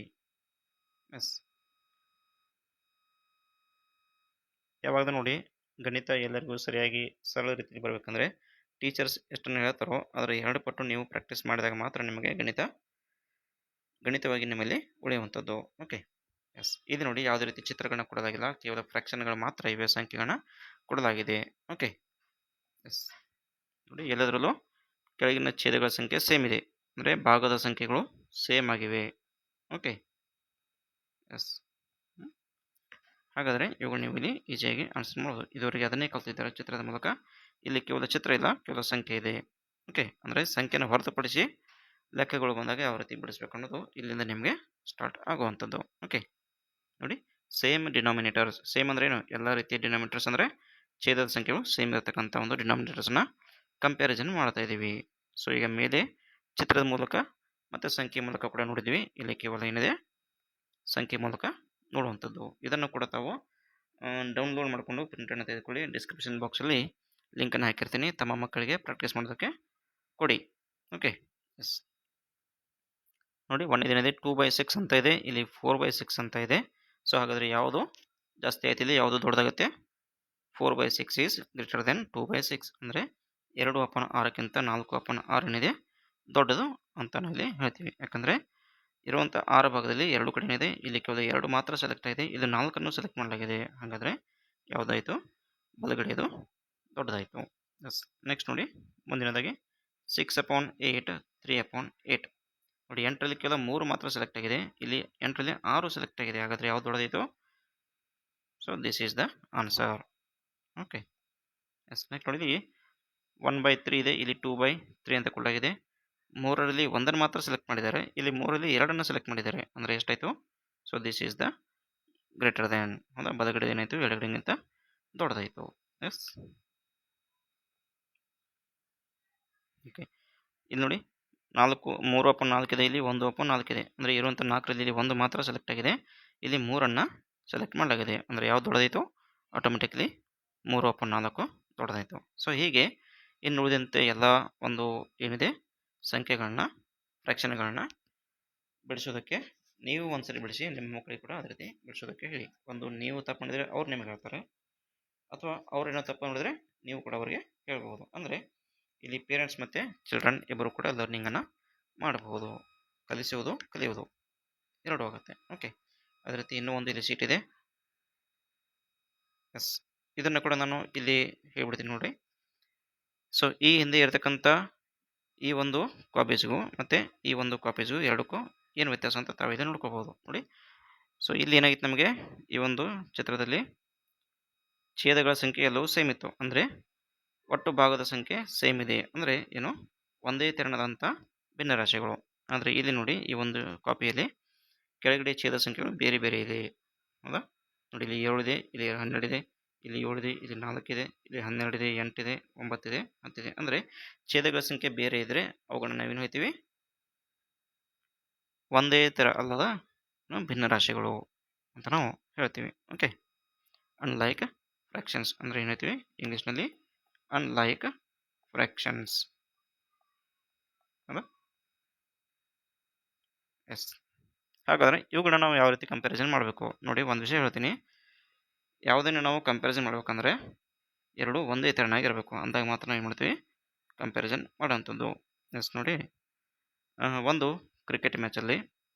ಎಸ್, ಯಾವಾಗ ನೋಡಿ ಗಣಿತ ಎಲ್ಲರಿಗೂ ಸರಿಯಾಗಿ ಸರಳ ರೀತಿಯಲ್ಲಿ ಬರಬೇಕಂದ್ರೆ ಟೀಚರ್ಸ್ ಎಷ್ಟನ್ನು ಹೇಳ್ತಾರೋ ಅದರ 2 ಪಟ್ಟು ನೀವು ಪ್ರಾಕ್ಟೀಸ್ ಮಾಡಿದಾಗ ಮಾತ್ರ ನಿಮಗೆ ಗಣಿತವಾಗಿ ನಿಮ್ಮಲ್ಲಿ ಉಳಿಯುವಂಥದ್ದು. Okay, S. ಇದು ನೋಡಿ ಯಾವುದೇ ರೀತಿ ಚಿತ್ರಗಳನ್ನ ಕೊಡಲಾಗಿಲ್ಲ, ಕೇವಲ ಫ್ರಾಕ್ಷನ್ಗಳು ಮಾತ್ರ ಇವೆ, ಸಂಖ್ಯೆಗಳನ್ನ ಕೊಡಲಾಗಿದೆ. Okay, yes. ನೋಡಿ ಎಲ್ಲದರಲ್ಲೂ ಕೆಳಗಿನ ಛೇದಗಳ ಸಂಖ್ಯೆ ಸೇಮ್ ಇದೆ, ಅಂದರೆ ಭಾಗದ ಸಂಖ್ಯೆಗಳು ಸೇಮ್ ಆಗಿವೆ. Okay, yes. ಹಾಗಾದರೆ ಇವುಗಳು ನೀವು ಇಲ್ಲಿ ಈಸಿಯಾಗಿ ಆನ್ಸರ್ ಮಾಡ್ಬೋದು. ಇದುವರೆಗೆ ಅದನ್ನೇ ಕಲ್ತಿದ್ದಾರೆ ಚಿತ್ರದ ಮೂಲಕ. ಇಲ್ಲಿ ಕೇವಲ ಚಿತ್ರ ಇಲ್ಲ, ಕೇವಲ ಸಂಖ್ಯೆ ಇದೆ. ಓಕೆ, ಅಂದರೆ ಸಂಖ್ಯೆನ ಹೊರತುಪಡಿಸಿ ಲೆಕ್ಕಗಳು ಬಂದಾಗ ಯಾವ ರೀತಿ ಬಿಡಿಸ್ಬೇಕು ಅನ್ನೋದು ಇಲ್ಲಿಂದ ನಿಮಗೆ ಸ್ಟಾರ್ಟ್ ಆಗುವಂಥದ್ದು. ಓಕೆ, ನೋಡಿ ಸೇಮ್ ಡಿನಾಮಿನೇಟರ್ಸ್. ಸೇಮ್ ಅಂದ್ರೆ ಏನು, ಎಲ್ಲ ರೀತಿಯ ಡಿನಾಮಿನೇಟರ್ಸ್ ಅಂದರೆ ಛೇದದ ಸಂಖ್ಯೆಗಳು ಸೇಮ್ ಇರತಕ್ಕಂಥ ಒಂದು ಡಿನಾಮಿನೇಟರ್ಸ್ನ ಕಂಪ್ಯಾರಿಸನ್ ಮಾಡ್ತಾ ಇದ್ದೀವಿ. ಸೊ ಈಗ ಮೇಲೆ ಚಿತ್ರದ ಮೂಲಕ ಮತ್ತು ಸಂಖ್ಯೆ ಮೂಲಕ ಕೂಡ ನೋಡಿದ್ವಿ, ಇಲ್ಲಿ ಕೇವಲ ಏನಿದೆ ಸಂಖ್ಯೆ ಮೂಲಕ ನೋಡುವಂಥದ್ದು. ಇದನ್ನು ಕೂಡ ತಾವು ಡೌನ್ಲೋಡ್ ಮಾಡಿಕೊಂಡು ಪ್ರಿಂಟನ್ನು ತೆಗೆದುಕೊಳ್ಳಿ. ಡಿಸ್ಕ್ರಿಪ್ಷನ್ ಬಾಕ್ಸಲ್ಲಿ ಲಿಂಕನ್ನು ಹಾಕಿರ್ತೀನಿ, ತಮ್ಮ ಮಕ್ಕಳಿಗೆ ಪ್ರಾಕ್ಟೀಸ್ ಮಾಡೋದಕ್ಕೆ ಕೊಡಿ. Okay, yes. ನೋಡಿ ಒಂದೇನಿದೆ 2/6 ಅಂತ ಇದೆ, ಇಲ್ಲಿ 4/6 ಅಂತ ಇದೆ. ಸೊ ಹಾಗಾದರೆ ಯಾವುದು ಜಾಸ್ತಿ ಆಯ್ತು, ಇಲ್ಲಿ ಯಾವುದು ದೊಡ್ಡದಾಗುತ್ತೆ, 4/6 ಈಸ್ ಗ್ರೇಟರ್ ದೆನ್ 2/6. ಅಂದರೆ 2/6ಕ್ಕಿಂತ 4/6 ಏನಿದೆ ದೊಡ್ಡದು ಅಂತ ನಾವಿಲ್ಲಿ ಹೇಳ್ತೀವಿ. ಯಾಕಂದರೆ ಇರುವಂಥ 6 ಭಾಗದಲ್ಲಿ 2 ಕಡೆ ಇದೆ, ಇಲ್ಲಿ ಕೇವಲ 2 ಮಾತ್ರ ಸೆಲೆಕ್ಟ್ ಆಗಿದೆ, ಇದು 4ಅನ್ನು ಸೆಲೆಕ್ಟ್ ಮಾಡಲಾಗಿದೆ. ಹಾಗಾದರೆ ಯಾವುದಾಯಿತು, ಬಲಗಡೆಯದು ದೊಡ್ಡದಾಯಿತು. ಎಸ್. ನೆಕ್ಸ್ಟ್ ನೋಡಿ ಮುಂದಿನದಾಗಿ 6/8 3/8. ನೋಡಿ 8ರಲ್ಲಿ ಕೇವಲ 3 ಮಾತ್ರ ಸೆಲೆಕ್ಟ್ ಆಗಿದೆ, ಇಲ್ಲಿ 8ರಲ್ಲಿ 6 ಸೆಲೆಕ್ಟ್ ಆಗಿದೆ. ಹಾಗಾದರೆ ಯಾವ್ದು ದೊಡ್ಡದಾಯಿತು, so this is the answer. Okay, yes. Next ನೋಡಿ 1/3 ಇದೆ, ಇಲ್ಲಿ 2/3 ಅಂತ ಕೊಡಲಾಗಿದೆ. 3ರಲ್ಲಿ 1 ಮಾತ್ರ ಸೆಲೆಕ್ಟ್ ಮಾಡಿದ್ದಾರೆ, ಇಲ್ಲಿ 3ರಲ್ಲಿ 2 ಸೆಲೆಕ್ಟ್ ಮಾಡಿದ್ದಾರೆ, ಅಂದರೆ ಎಷ್ಟಾಯಿತು, so this is the greater than. ಹೌದಾ, ಬಲಗಡೆ ಏನಾಯಿತು ಎಡಗಡೆಗಿಂತ ದೊಡ್ಡದಾಯಿತು. ಎಸ್. ಓಕೆ, ಇಲ್ಲಿ ನೋಡಿ 3/4 ಇದೆ, ಇಲ್ಲಿ 1/4 ಇದೆ, ಅಂದರೆ ಇರುವಂಥ 4ರಲ್ಲಿ ಇಲ್ಲಿ 1 ಮಾತ್ರ ಸೆಲೆಕ್ಟ್ ಆಗಿದೆ, ಇಲ್ಲಿ 3ಅನ್ನು ಸೆಲೆಕ್ಟ್ ಮಾಡಲಾಗಿದೆ. ಅಂದರೆ ಯಾವ್ದು ದೊಡ್ಡದಾಯಿತು, ಆಟೋಮೆಟಿಕ್ಲಿ 3/4 ದೊಡ್ಡದಾಯಿತು. ಸೊ ಹೀಗೆ ಇನ್ನು ಉಳಿದಂತೆ ಎಲ್ಲ ಒಂದು ಏನಿದೆ ಸಂಖ್ಯೆಗಳನ್ನ ಫ್ರಾಕ್ಷನ್ಗಳನ್ನ ಬಿಡಿಸೋದಕ್ಕೆ ನೀವು ಒಂದ್ಸರಿ ಬಿಡಿಸಿ, ನಿಮ್ಮ ಮಕ್ಕಳಿಗೆ ಕೂಡ ಅದೇ ರೀತಿ ಬಿಡಿಸೋದಕ್ಕೆ ಹೇಳಿ. ಒಂದು ನೀವು ತಪ್ಪು ಮಾಡಿದರೆ ಅವ್ರು ನಿಮಗೆ ಹೇಳ್ತಾರೆ, ಅಥವಾ ಅವ್ರೇನೋ ತಪ್ಪು ಮಾಡಿದ್ರೆ ನೀವು ಕೂಡ ಅವರಿಗೆ ಹೇಳ್ಬೋದು. ಅಂದರೆ ಇಲ್ಲಿ ಪೇರೆಂಟ್ಸ್ ಮತ್ತು ಚಿಲ್ಡ್ರನ್ ಇಬ್ಬರು ಕೂಡ ಲರ್ನಿಂಗನ್ನು ಮಾಡಬಹುದು. ಕಲಿಯುವುದು ಎರಡೂ ಆಗುತ್ತೆ. ಓಕೆ, ಅದೇ ರೀತಿ ಇನ್ನೂ ಒಂದು ಇಲ್ಲಿ ಶೀಟ್ ಇದೆ. ಎಸ್, ಇದನ್ನು ಕೂಡ ನಾನು ಇಲ್ಲಿ ಹೇಳ್ಬಿಡ್ತೀನಿ ನೋಡಿ. ಸೊ ಈ ಹಿಂದೆ ಇರತಕ್ಕಂಥ ಈ ಒಂದು ಕಾಪೀಸ್ಗೂ ಮತ್ತು ಈ ಒಂದು ಕಾಪೀಸ್ಗೂ ಎರಡಕ್ಕೂ ಏನು ವ್ಯತ್ಯಾಸ ಅಂತ ತಾವು ಇದನ್ನು ನೋಡ್ಕೋಬಹುದು ನೋಡಿ. ಸೊ ಇಲ್ಲಿ ಏನಾಗಿತ್ತು, ನಮಗೆ ಈ ಒಂದು ಚಿತ್ರದಲ್ಲಿ ಛೇದಗಳ ಸಂಖ್ಯೆ ಎಲ್ಲವೂ ಸೇಮ್ ಇತ್ತು, ಅಂದರೆ ಒಟ್ಟು ಭಾಗದ ಸಂಖ್ಯೆ ಸೇಮ್ ಇದೆ. ಅಂದರೆ ಏನು, ಒಂದೇ ತೆರನಾದಂಥ ಭಿನ್ನರಾಶಿಗಳು. ಆದರೆ ಇಲ್ಲಿ ನೋಡಿ ಈ ಒಂದು ಕಾಪಿಯಲ್ಲಿ ಕೆಳಗಡೆ ಛೇದ ಸಂಖ್ಯೆಗಳು ಬೇರೆ ಬೇರೆ ಇದೆ. ಹೌದಾ? ನೋಡಿ ಇಲ್ಲಿ 7 ಇದೆ, ಇಲ್ಲಿ 12 ಇದೆ, ಇಲ್ಲಿ 7 ಇದೆ, ಇಲ್ಲಿ 4 ಇದೆ, ಇಲ್ಲಿ 12 ಇದೆ, 8 ಇದೆ, 9 ಇದೆ, 10 ಇದೆ. ಅಂದರೆ ಛೇದಗಳ ಸಂಖ್ಯೆ ಬೇರೆ ಇದ್ದರೆ ಅವುಗಳನ್ನ ನಾವೇನು ಹೇಳ್ತೀವಿ? ಒಂದೇ ಥರ ಅಲ್ಲದ ಭಿನ್ನ ರಾಶಿಗಳು ಅಂತ ನಾವು ಹೇಳ್ತೀವಿ. ಓಕೆ. ಅನ್ಲೈಕ್ ಫ್ರ್ಯಾಕ್ಷನ್ಸ್ ಅಂದರೆ ಏನು ಹೇಳ್ತೀವಿ ಇಂಗ್ಲೀಷ್ನಲ್ಲಿ? Unlike fractions. ಹೌದಾ? ಎಸ್. ಹಾಗಾದರೆ ಇವುಗಳನ್ನ ನಾವು ಯಾವ ರೀತಿ ಕಂಪ್ಯಾರಿಸನ್ ಮಾಡಬೇಕು? ನೋಡಿ, ಒಂದು ವಿಷಯ ಹೇಳ್ತೀನಿ. ಯಾವುದನ್ನು ನಾವು ಕಂಪ್ಯಾರಿಸನ್ ಮಾಡ್ಬೇಕಂದ್ರೆ ಎರಡು ಒಂದೇ ತೆರನಾಗಿರಬೇಕು. ಅಂದಾಗ ಮಾತ್ರ ನಾವು ಏನು ಮಾಡ್ತೀವಿ? ಕಂಪ್ಯಾರಿಸನ್ ಮಾಡೋವಂಥದ್ದು. ಎಸ್. ನೋಡಿ, ಒಂದು ಕ್ರಿಕೆಟ್ ಮ್ಯಾಚಲ್ಲಿ,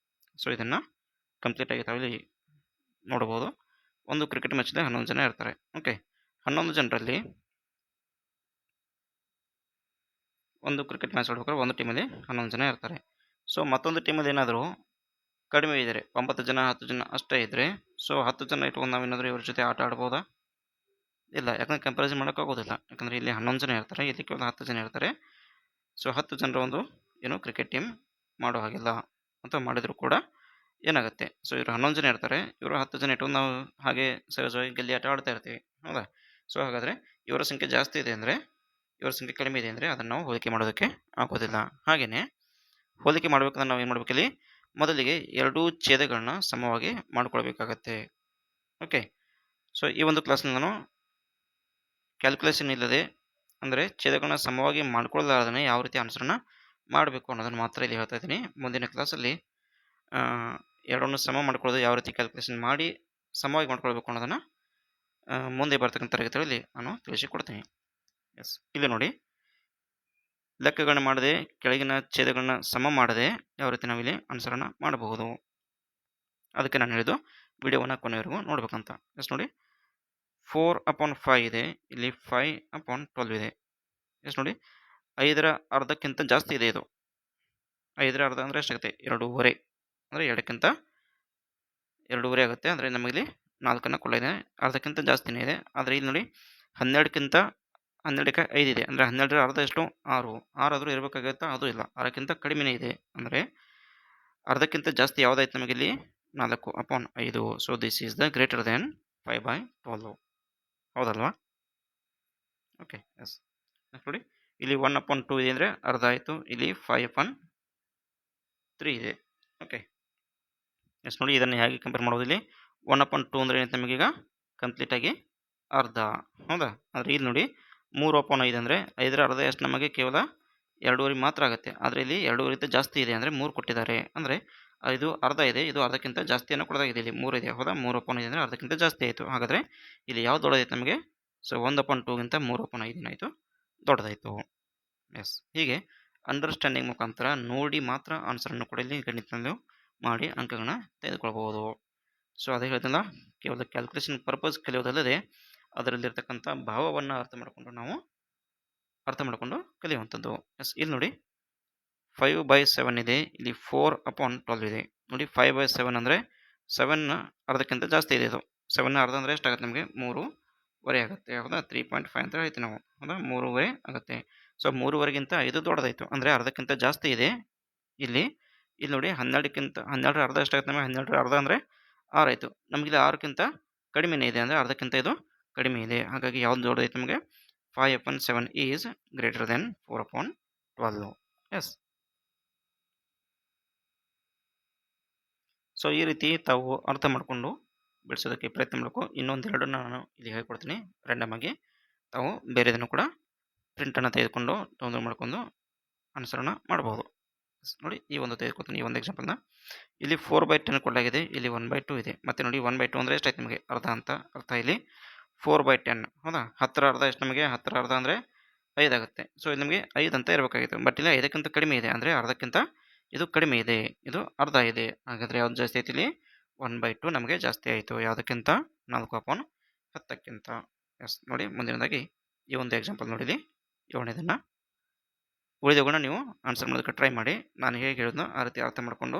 ಸೊ ಇದನ್ನು ಕಂಪ್ಲೀಟಾಗಿ ತಾವಿಲ್ಲಿ ನೋಡ್ಬೋದು. ಒಂದು ಕ್ರಿಕೆಟ್ ಮ್ಯಾಚಲ್ಲಿ 11 ಜನ ಇರ್ತಾರೆ. ಓಕೆ. 11 ಜನರಲ್ಲಿ ಒಂದು ಕ್ರಿಕೆಟ್ ಮ್ಯಾಚ್ ಆಡ್ಬೇಕಾದ್ರೆ ಒಂದು ಟೀಮಲ್ಲಿ 11 ಜನ ಇರ್ತಾರೆ. ಸೊ ಮತ್ತೊಂದು ಟೀಮಲ್ಲಿ ಏನಾದರೂ ಕಡಿಮೆ ಇದ್ದರೆ, 9 ಜನ 10 ಜನ ಅಷ್ಟೇ ಇದ್ದರೆ, ಸೊ 10 ಜನ ಇಟ್ಕೊಂಡು ನಾವೇನಾದರೂ ಇವ್ರ ಜೊತೆ ಆಟ ಆಡ್ಬೋದಾ? ಇಲ್ಲ. ಯಾಕಂದರೆ ಕಂಪ್ಯಾರಿಸನ್ ಮಾಡೋಕ್ಕಾಗೋದಿಲ್ಲ. ಯಾಕಂದರೆ ಇಲ್ಲಿ 11 ಜನ ಇರ್ತಾರೆ, ಇಲ್ಲಿ ಕೇವಲ 10 ಜನ ಇರ್ತಾರೆ. ಸೊ 10 ಜನರ ಒಂದು ಏನು ಕ್ರಿಕೆಟ್ ಟೀಮ್ ಮಾಡೋ ಹಾಗಿಲ್ಲ. ಅಥವಾ ಮಾಡಿದರೂ ಕೂಡ ಏನಾಗುತ್ತೆ? ಸೊ ಇವರು 11 ಜನ ಇರ್ತಾರೆ, ಇವರು 10 ಜನ ಇಟ್ಕೊಂಡು ನಾವು ಹಾಗೆ ಸಹಜವಾಗಿ ಗೆಲ್ಲಿ ಆಟ ಆಡ್ತಾ ಇರ್ತೀವಿ. ಹೌದಾ? ಸೊ ಹಾಗಾದರೆ ಇವರ ಸಂಖ್ಯೆ ಜಾಸ್ತಿ ಇದೆ ಅಂದರೆ, ಇವರ ಸಂಖ್ಯೆ ಕಡಿಮೆ ಇದೆ ಅಂದರೆ ಅದನ್ನು ನಾವು ಹೋಲಿಕೆ ಮಾಡೋದಕ್ಕೆ ಆಗೋದಿಲ್ಲ. ಹಾಗೆಯೇ ಹೋಲಿಕೆ ಮಾಡಬೇಕಂದ್ರೆ ನಾವು ಏನು ಮಾಡಬೇಕಿಲ್ಲಿ? ಮೊದಲಿಗೆ ಎರಡೂ ಛೇದಗಳನ್ನ ಸಮವಾಗಿ ಮಾಡಿಕೊಳ್ಬೇಕಾಗತ್ತೆ. ಓಕೆ. ಸೊ ಈ ಒಂದು ಕ್ಲಾಸ್ನಲ್ಲಿ ನಾನು ಕ್ಯಾಲ್ಕುಲೇಷನ್ ಇಲ್ಲದೆ, ಅಂದರೆ ಛೇದಗಳನ್ನ ಸಮವಾಗಿ ಮಾಡ್ಕೊಳ್ಳಲಾರ್ದೇ ಯಾವ ರೀತಿ ಆನ್ಸರನ್ನು ಮಾಡಬೇಕು ಅನ್ನೋದನ್ನು ಮಾತ್ರ ಇಲ್ಲಿ ಹೇಳ್ತಾ ಇದ್ದೀನಿ. ಮುಂದಿನ ಕ್ಲಾಸಲ್ಲಿ ಎರಡನ್ನು ಸಮ ಮಾಡ್ಕೊಳ್ಳೋದು ಯಾವ ರೀತಿ ಕ್ಯಾಲ್ಕುಲೇಷನ್ ಮಾಡಿ ಸಮವಾಗಿ ಮಾಡ್ಕೊಳ್ಬೇಕು ಅನ್ನೋದನ್ನು ಮುಂದೆ ಬರ್ತಕ್ಕಂಥ ತರಗತಿಗಳಲ್ಲಿ ನಾನು ತಿಳಿಸಿಕೊಡ್ತೀನಿ. ಎಸ್. ಇಲ್ಲಿ ನೋಡಿ, ಲೆಕ್ಕಗಳನ್ನ ಮಾಡದೆ, ಕೆಳಗಿನ ಛೇದಗಳನ್ನ ಸಮ ಮಾಡದೆ ಯಾವ ರೀತಿ ನಾವಿಲ್ಲಿ ಆನ್ಸರನ್ನು ಮಾಡಬಹುದು. ಅದಕ್ಕೆ ನಾನು ಹೇಳಿದ್ದು ವಿಡಿಯೋವನ್ನು ಕೊನೆಯವರೆಗೂ ನೋಡ್ಬೇಕಂತ. ಎಸ್. ನೋಡಿ, 4/5 ಇದೆ, ಇಲ್ಲಿ 5/12 ಇದೆ. ಎಸ್. ನೋಡಿ, 5ರ ಅರ್ಧಕ್ಕಿಂತ ಜಾಸ್ತಿ ಇದೆ ಇದು. 5ರ ಅರ್ಧ ಅಂದರೆ ಎಷ್ಟಾಗುತ್ತೆ? 2.5. ಅಂದರೆ 2ಕ್ಕಿಂತ 2.5 ಆಗುತ್ತೆ. ಅಂದರೆ ನಮಗಿಲ್ಲಿ 4 ಕೊಳ್ಳಿದೆ, ಅರ್ಧಕ್ಕಿಂತ ಜಾಸ್ತಿನೇ ಇದೆ. ಆದರೆ ಇಲ್ಲಿ ನೋಡಿ 12ಕ್ಕೆ 5 ಇದೆ. ಅಂದರೆ 12ರ ಅರ್ಧ ಎಷ್ಟು? 6. 6 ಆದರೂ ಇರಬೇಕಾಗುತ್ತಾ? ಅದು ಇಲ್ಲ, 6ಕ್ಕಿಂತ ಕಡಿಮೆನೇ ಇದೆ. ಅಂದರೆ ಅರ್ಧಕ್ಕಿಂತ ಜಾಸ್ತಿ ಯಾವುದಾಯ್ತು ನಮಗಿಲ್ಲಿ? 4/5. So this is the greater then 5/12. ಹೌದಲ್ವಾ? ಓಕೆ. ಎಸ್. ನೋಡಿ, ಇಲ್ಲಿ 1/2 ಇದೆ ಅಂದರೆ ಅರ್ಧ ಆಯಿತು. ಇಲ್ಲಿ 5/3 ಇದೆ. ಓಕೆ. ಎಸ್. ನೋಡಿ, ಇದನ್ನು ಹೇಗೆ ಕಂಪೇರ್ ಮಾಡೋದು? ಇಲ್ಲಿ 1/2 ಅಂದರೆ ಏನಂತ ನಮಗೀಗ ಕಂಪ್ಲೀಟಾಗಿ ಅರ್ಧ. ಹೌದಾ? ಆದರೆ ಇಲ್ಲಿ ನೋಡಿ 3/5 ಅಂದರೆ 5ರ ಅರ್ಧ ಎಷ್ಟು? ನಮಗೆ ಕೇವಲ 2.5 ಮಾತ್ರ ಆಗುತ್ತೆ. ಆದರೆ ಇಲ್ಲಿ 2.5 ಜಾಸ್ತಿ ಇದೆ, ಅಂದರೆ 3 ಕೊಟ್ಟಿದ್ದಾರೆ. ಅಂದರೆ ಇದು ಅರ್ಧ ಇದೆ, ಇದು ಅರ್ಧಕ್ಕಿಂತ ಜಾಸ್ತಿಯನ್ನು ಕೊಡೋದಾಗಿದೆ. ಇಲ್ಲಿ 3 ಇದೆ. ಹೌದಾ? 3/5 ಅಂದರೆ ಅರ್ಧಕ್ಕಿಂತ ಜಾಸ್ತಿ ಆಯಿತು. ಹಾಗಾದರೆ ಇಲ್ಲಿ ಯಾವ್ದು ದೊಡ್ಡದಾಯಿತು ನಮಗೆ? ಸೊ 1/2ಗಿಂತ 3/5 ಏನಾಯಿತು? ದೊಡ್ಡದಾಯಿತು. ಎಸ್. ಹೀಗೆ ಅಂಡರ್ಸ್ಟ್ಯಾಂಡಿಂಗ್ ಮುಖಾಂತರ ನೋಡಿ ಮಾತ್ರ ಆನ್ಸರನ್ನು ಕೂಡ ಇಲ್ಲಿ ಗಣಿತದಲ್ಲಿ ಮಾಡಿ ಅಂಕಗಳನ್ನ ತೆಗೆದುಕೊಳ್ಬೋದು. ಸೊ ಅದೇ ಹೇಳ್ತಿಲ್ಲ, ಕೇವಲ ಕ್ಯಾಲ್ಕುಲೇಷನ್ ಪರ್ಪಸ್ ಕಲಿಯೋದಲ್ಲದೆ ಅದರಲ್ಲಿರ್ತಕ್ಕಂಥ ಭಾವವನ್ನು ಅರ್ಥ ಮಾಡಿಕೊಂಡು ಕಲಿಯುವಂಥದ್ದು. ಎಸ್. ಇಲ್ಲಿ ನೋಡಿ 5/7 ಇದೆ, ಇಲ್ಲಿ 4/12 ಇದೆ. ನೋಡಿ, 5/7 ಅಂದರೆ 7 ಅರ್ಧಕ್ಕಿಂತ ಜಾಸ್ತಿ ಇದೆ. ಇದು 7ನ ಅರ್ಧ ಅಂದರೆ ಎಷ್ಟಾಗುತ್ತೆ ನಮಗೆ? 3.5 ಆಗುತ್ತೆ. ಹೌದಾ? 3.5 ಅಂತ ಹೇಳ್ತೀವಿ ನಾವು. ಹೌದಾ? 3.5 ಆಗುತ್ತೆ. ಸೊ 3.5ಗಿಂತ 5 ದೊಡ್ಡದಾಯಿತು, ಅಂದರೆ ಅರ್ಧಕ್ಕಿಂತ ಜಾಸ್ತಿ ಇದೆ. ಇಲ್ಲಿ ನೋಡಿ 12ರ ಅರ್ಧ ಎಷ್ಟಾಗುತ್ತೆ ನಮಗೆ? 12ರ ಅರ್ಧ ಅಂದರೆ 6 ಆಯಿತು. ನಮಗಿಲ್ಲಿ 6ಕ್ಕಿಂತ ಕಡಿಮೆನೇ ಇದೆ, ಅಂದರೆ ಅರ್ಧಕ್ಕಿಂತ ಇದು ಕಡಿಮೆ ಇದೆ. ಹಾಗಾಗಿ ಯಾವ್ದು ದೊಡ್ಡದಾಯಿತು ನಮಗೆ? 5/7 is greater than 4/12. Yes. So ಈ ರೀತಿ ತಾವು ಅರ್ಥ ಮಾಡಿಕೊಂಡು ಬಿಡಿಸೋದಕ್ಕೆ ಪ್ರಯತ್ನ ಮಾಡಬೇಕು. ಇನ್ನೊಂದೆರಡನ್ನು ನಾನು ಇಲ್ಲಿ ಹೇಳ್ಕೊಡ್ತೀನಿ ರ್ಯಾಂಡಮ್ ಆಗಿ. ತಾವು ಬೇರೆದನ್ನು ಕೂಡ ಪ್ರಿಂಟನ್ನು ತೆಗೆದುಕೊಂಡು ಡೌನ್ಲೋಡ್ ಮಾಡ್ಕೊಂಡು ಆನ್ಸರನ್ನು ಮಾಡಬಹುದು. ನೋಡಿ, ಈ ಒಂದು ತೆಗೆದುಕೊಳ್ತೀನಿ, ಈ ಒಂದು ಎಕ್ಸಾಂಪಲ್ನ. ಇಲ್ಲಿ 4/10 ಕೊಡಲಾಗಿದೆ, ಇಲ್ಲಿ 1/2 ಇದೆ. ಮತ್ತು ನೋಡಿ 1/2 ಅಂದರೆ ಎಷ್ಟಾಯ್ತು ನಮಗೆ? ಅರ್ಧ ಅಂತ ಅರ್ಥ. ಇಲ್ಲಿ 4/10. ಹೌದಾ? 10ರ ಅರ್ಧ ಎಷ್ಟು ನಮಗೆ? 10ರ ಅರ್ಧ ಅಂದರೆ 5 ಆಗುತ್ತೆ. ಸೊ ಇದು ನಮಗೆ 5 ಅಂತ ಇರಬೇಕಾಗಿತ್ತು. ಬಟ್ ಇಲ್ಲಿ 5ಕ್ಕಿಂತ ಕಡಿಮೆ ಇದೆ, ಅಂದರೆ ಅರ್ಧಕ್ಕಿಂತ ಇದು ಕಡಿಮೆ ಇದೆ, ಇದು ಅರ್ಧ ಇದೆ. ಹಾಗಾದರೆ ಯಾವ್ದು ಜಾಸ್ತಿ ಆಯ್ತು? ಇಲ್ಲಿ 1/2 ನಮಗೆ ಜಾಸ್ತಿ ಆಯಿತು. ಯಾವುದಕ್ಕಿಂತ? 4/10ಕ್ಕಿಂತ. ಎಸ್. ನೋಡಿ, ಮುಂದಿನದಾಗಿ ಈ ಒಂದು ಎಕ್ಸಾಂಪಲ್ ನೋಡಿಲಿ, 7ನೇದನ್ನು. ಉಳಿದವುಗಳನ್ನ ನೀವು ಆನ್ಸರ್ ಮಾಡೋದಕ್ಕೆ ಟ್ರೈ ಮಾಡಿ. ನಾನು ಹೇಗೆ ಹೇಳಿದ್ನೋ ಆ ರೀತಿ ಅರ್ಥ ಮಾಡಿಕೊಂಡು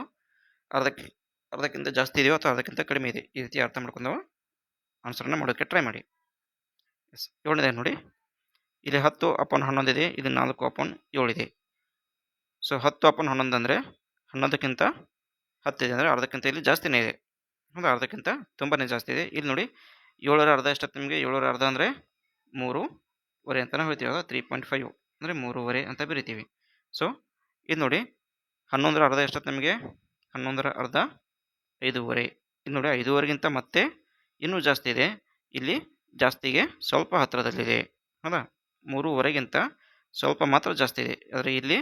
ಅರ್ಧಕ್ಕಿಂತ ಜಾಸ್ತಿ ಇದೆಯೋ ಅಥವಾ ಅರ್ಧಕ್ಕಿಂತ ಕಡಿಮೆ ಇದೆ, ಈ ರೀತಿ ಅರ್ಥ ಮಾಡ್ಕೊಂಡು ಆನ್ಸರನ್ನು ಮಾಡೋದಕ್ಕೆ ಟ್ರೈ ಮಾಡಿ. ಎಸ್. 7ನೇದಾಗಿ ನೋಡಿ, ಇಲ್ಲಿ 10/11 ಇದೆ, ಇಲ್ಲಿ 4/7 ಇದೆ. ಸೊ 10/11 ಅಂದರೆ 11ಕ್ಕಿಂತ 10 ಇದೆ ಅಂದರೆ ಅರ್ಧಕ್ಕಿಂತ ಇಲ್ಲಿ ಜಾಸ್ತಿನೇ ಇದೆ. ಹೌದಾ? ಅರ್ಧಕ್ಕಿಂತ ತುಂಬಾ ಜಾಸ್ತಿ ಇದೆ. ಇಲ್ಲಿ ನೋಡಿ 7ರ ಅರ್ಧ ಎಷ್ಟಾಯ್ತು ನಿಮಗೆ? 7ರ ಅರ್ಧ ಅಂದರೆ 3/2 ಅಂತಲೇ ಹೇಳ್ತೀವಿ. ಹೌದಾ? 3.5 ಅಂದರೆ 3/2 ಅಂತ ಬರಿತೀವಿ. ಸೊ ಇದು ನೋಡಿ 11ರ ಅರ್ಧ ಎಷ್ಟಾಯ್ತು ನಿಮಗೆ? 11ರ ಅರ್ಧ 5/2. ಇದು ನೋಡಿ 5/2ಗಿಂತ ಮತ್ತೆ ಇನ್ನೂ ಜಾಸ್ತಿ ಇದೆ. ಇಲ್ಲಿ ಜಾಸ್ತಿಗೆ ಸ್ವಲ್ಪ ಹತ್ತಿರದಲ್ಲಿದೆ. ಹೌದಾ? 3/2ಗಿಂತ ಸ್ವಲ್ಪ ಮಾತ್ರ ಜಾಸ್ತಿ ಇದೆ. ಆದರೆ ಇಲ್ಲಿ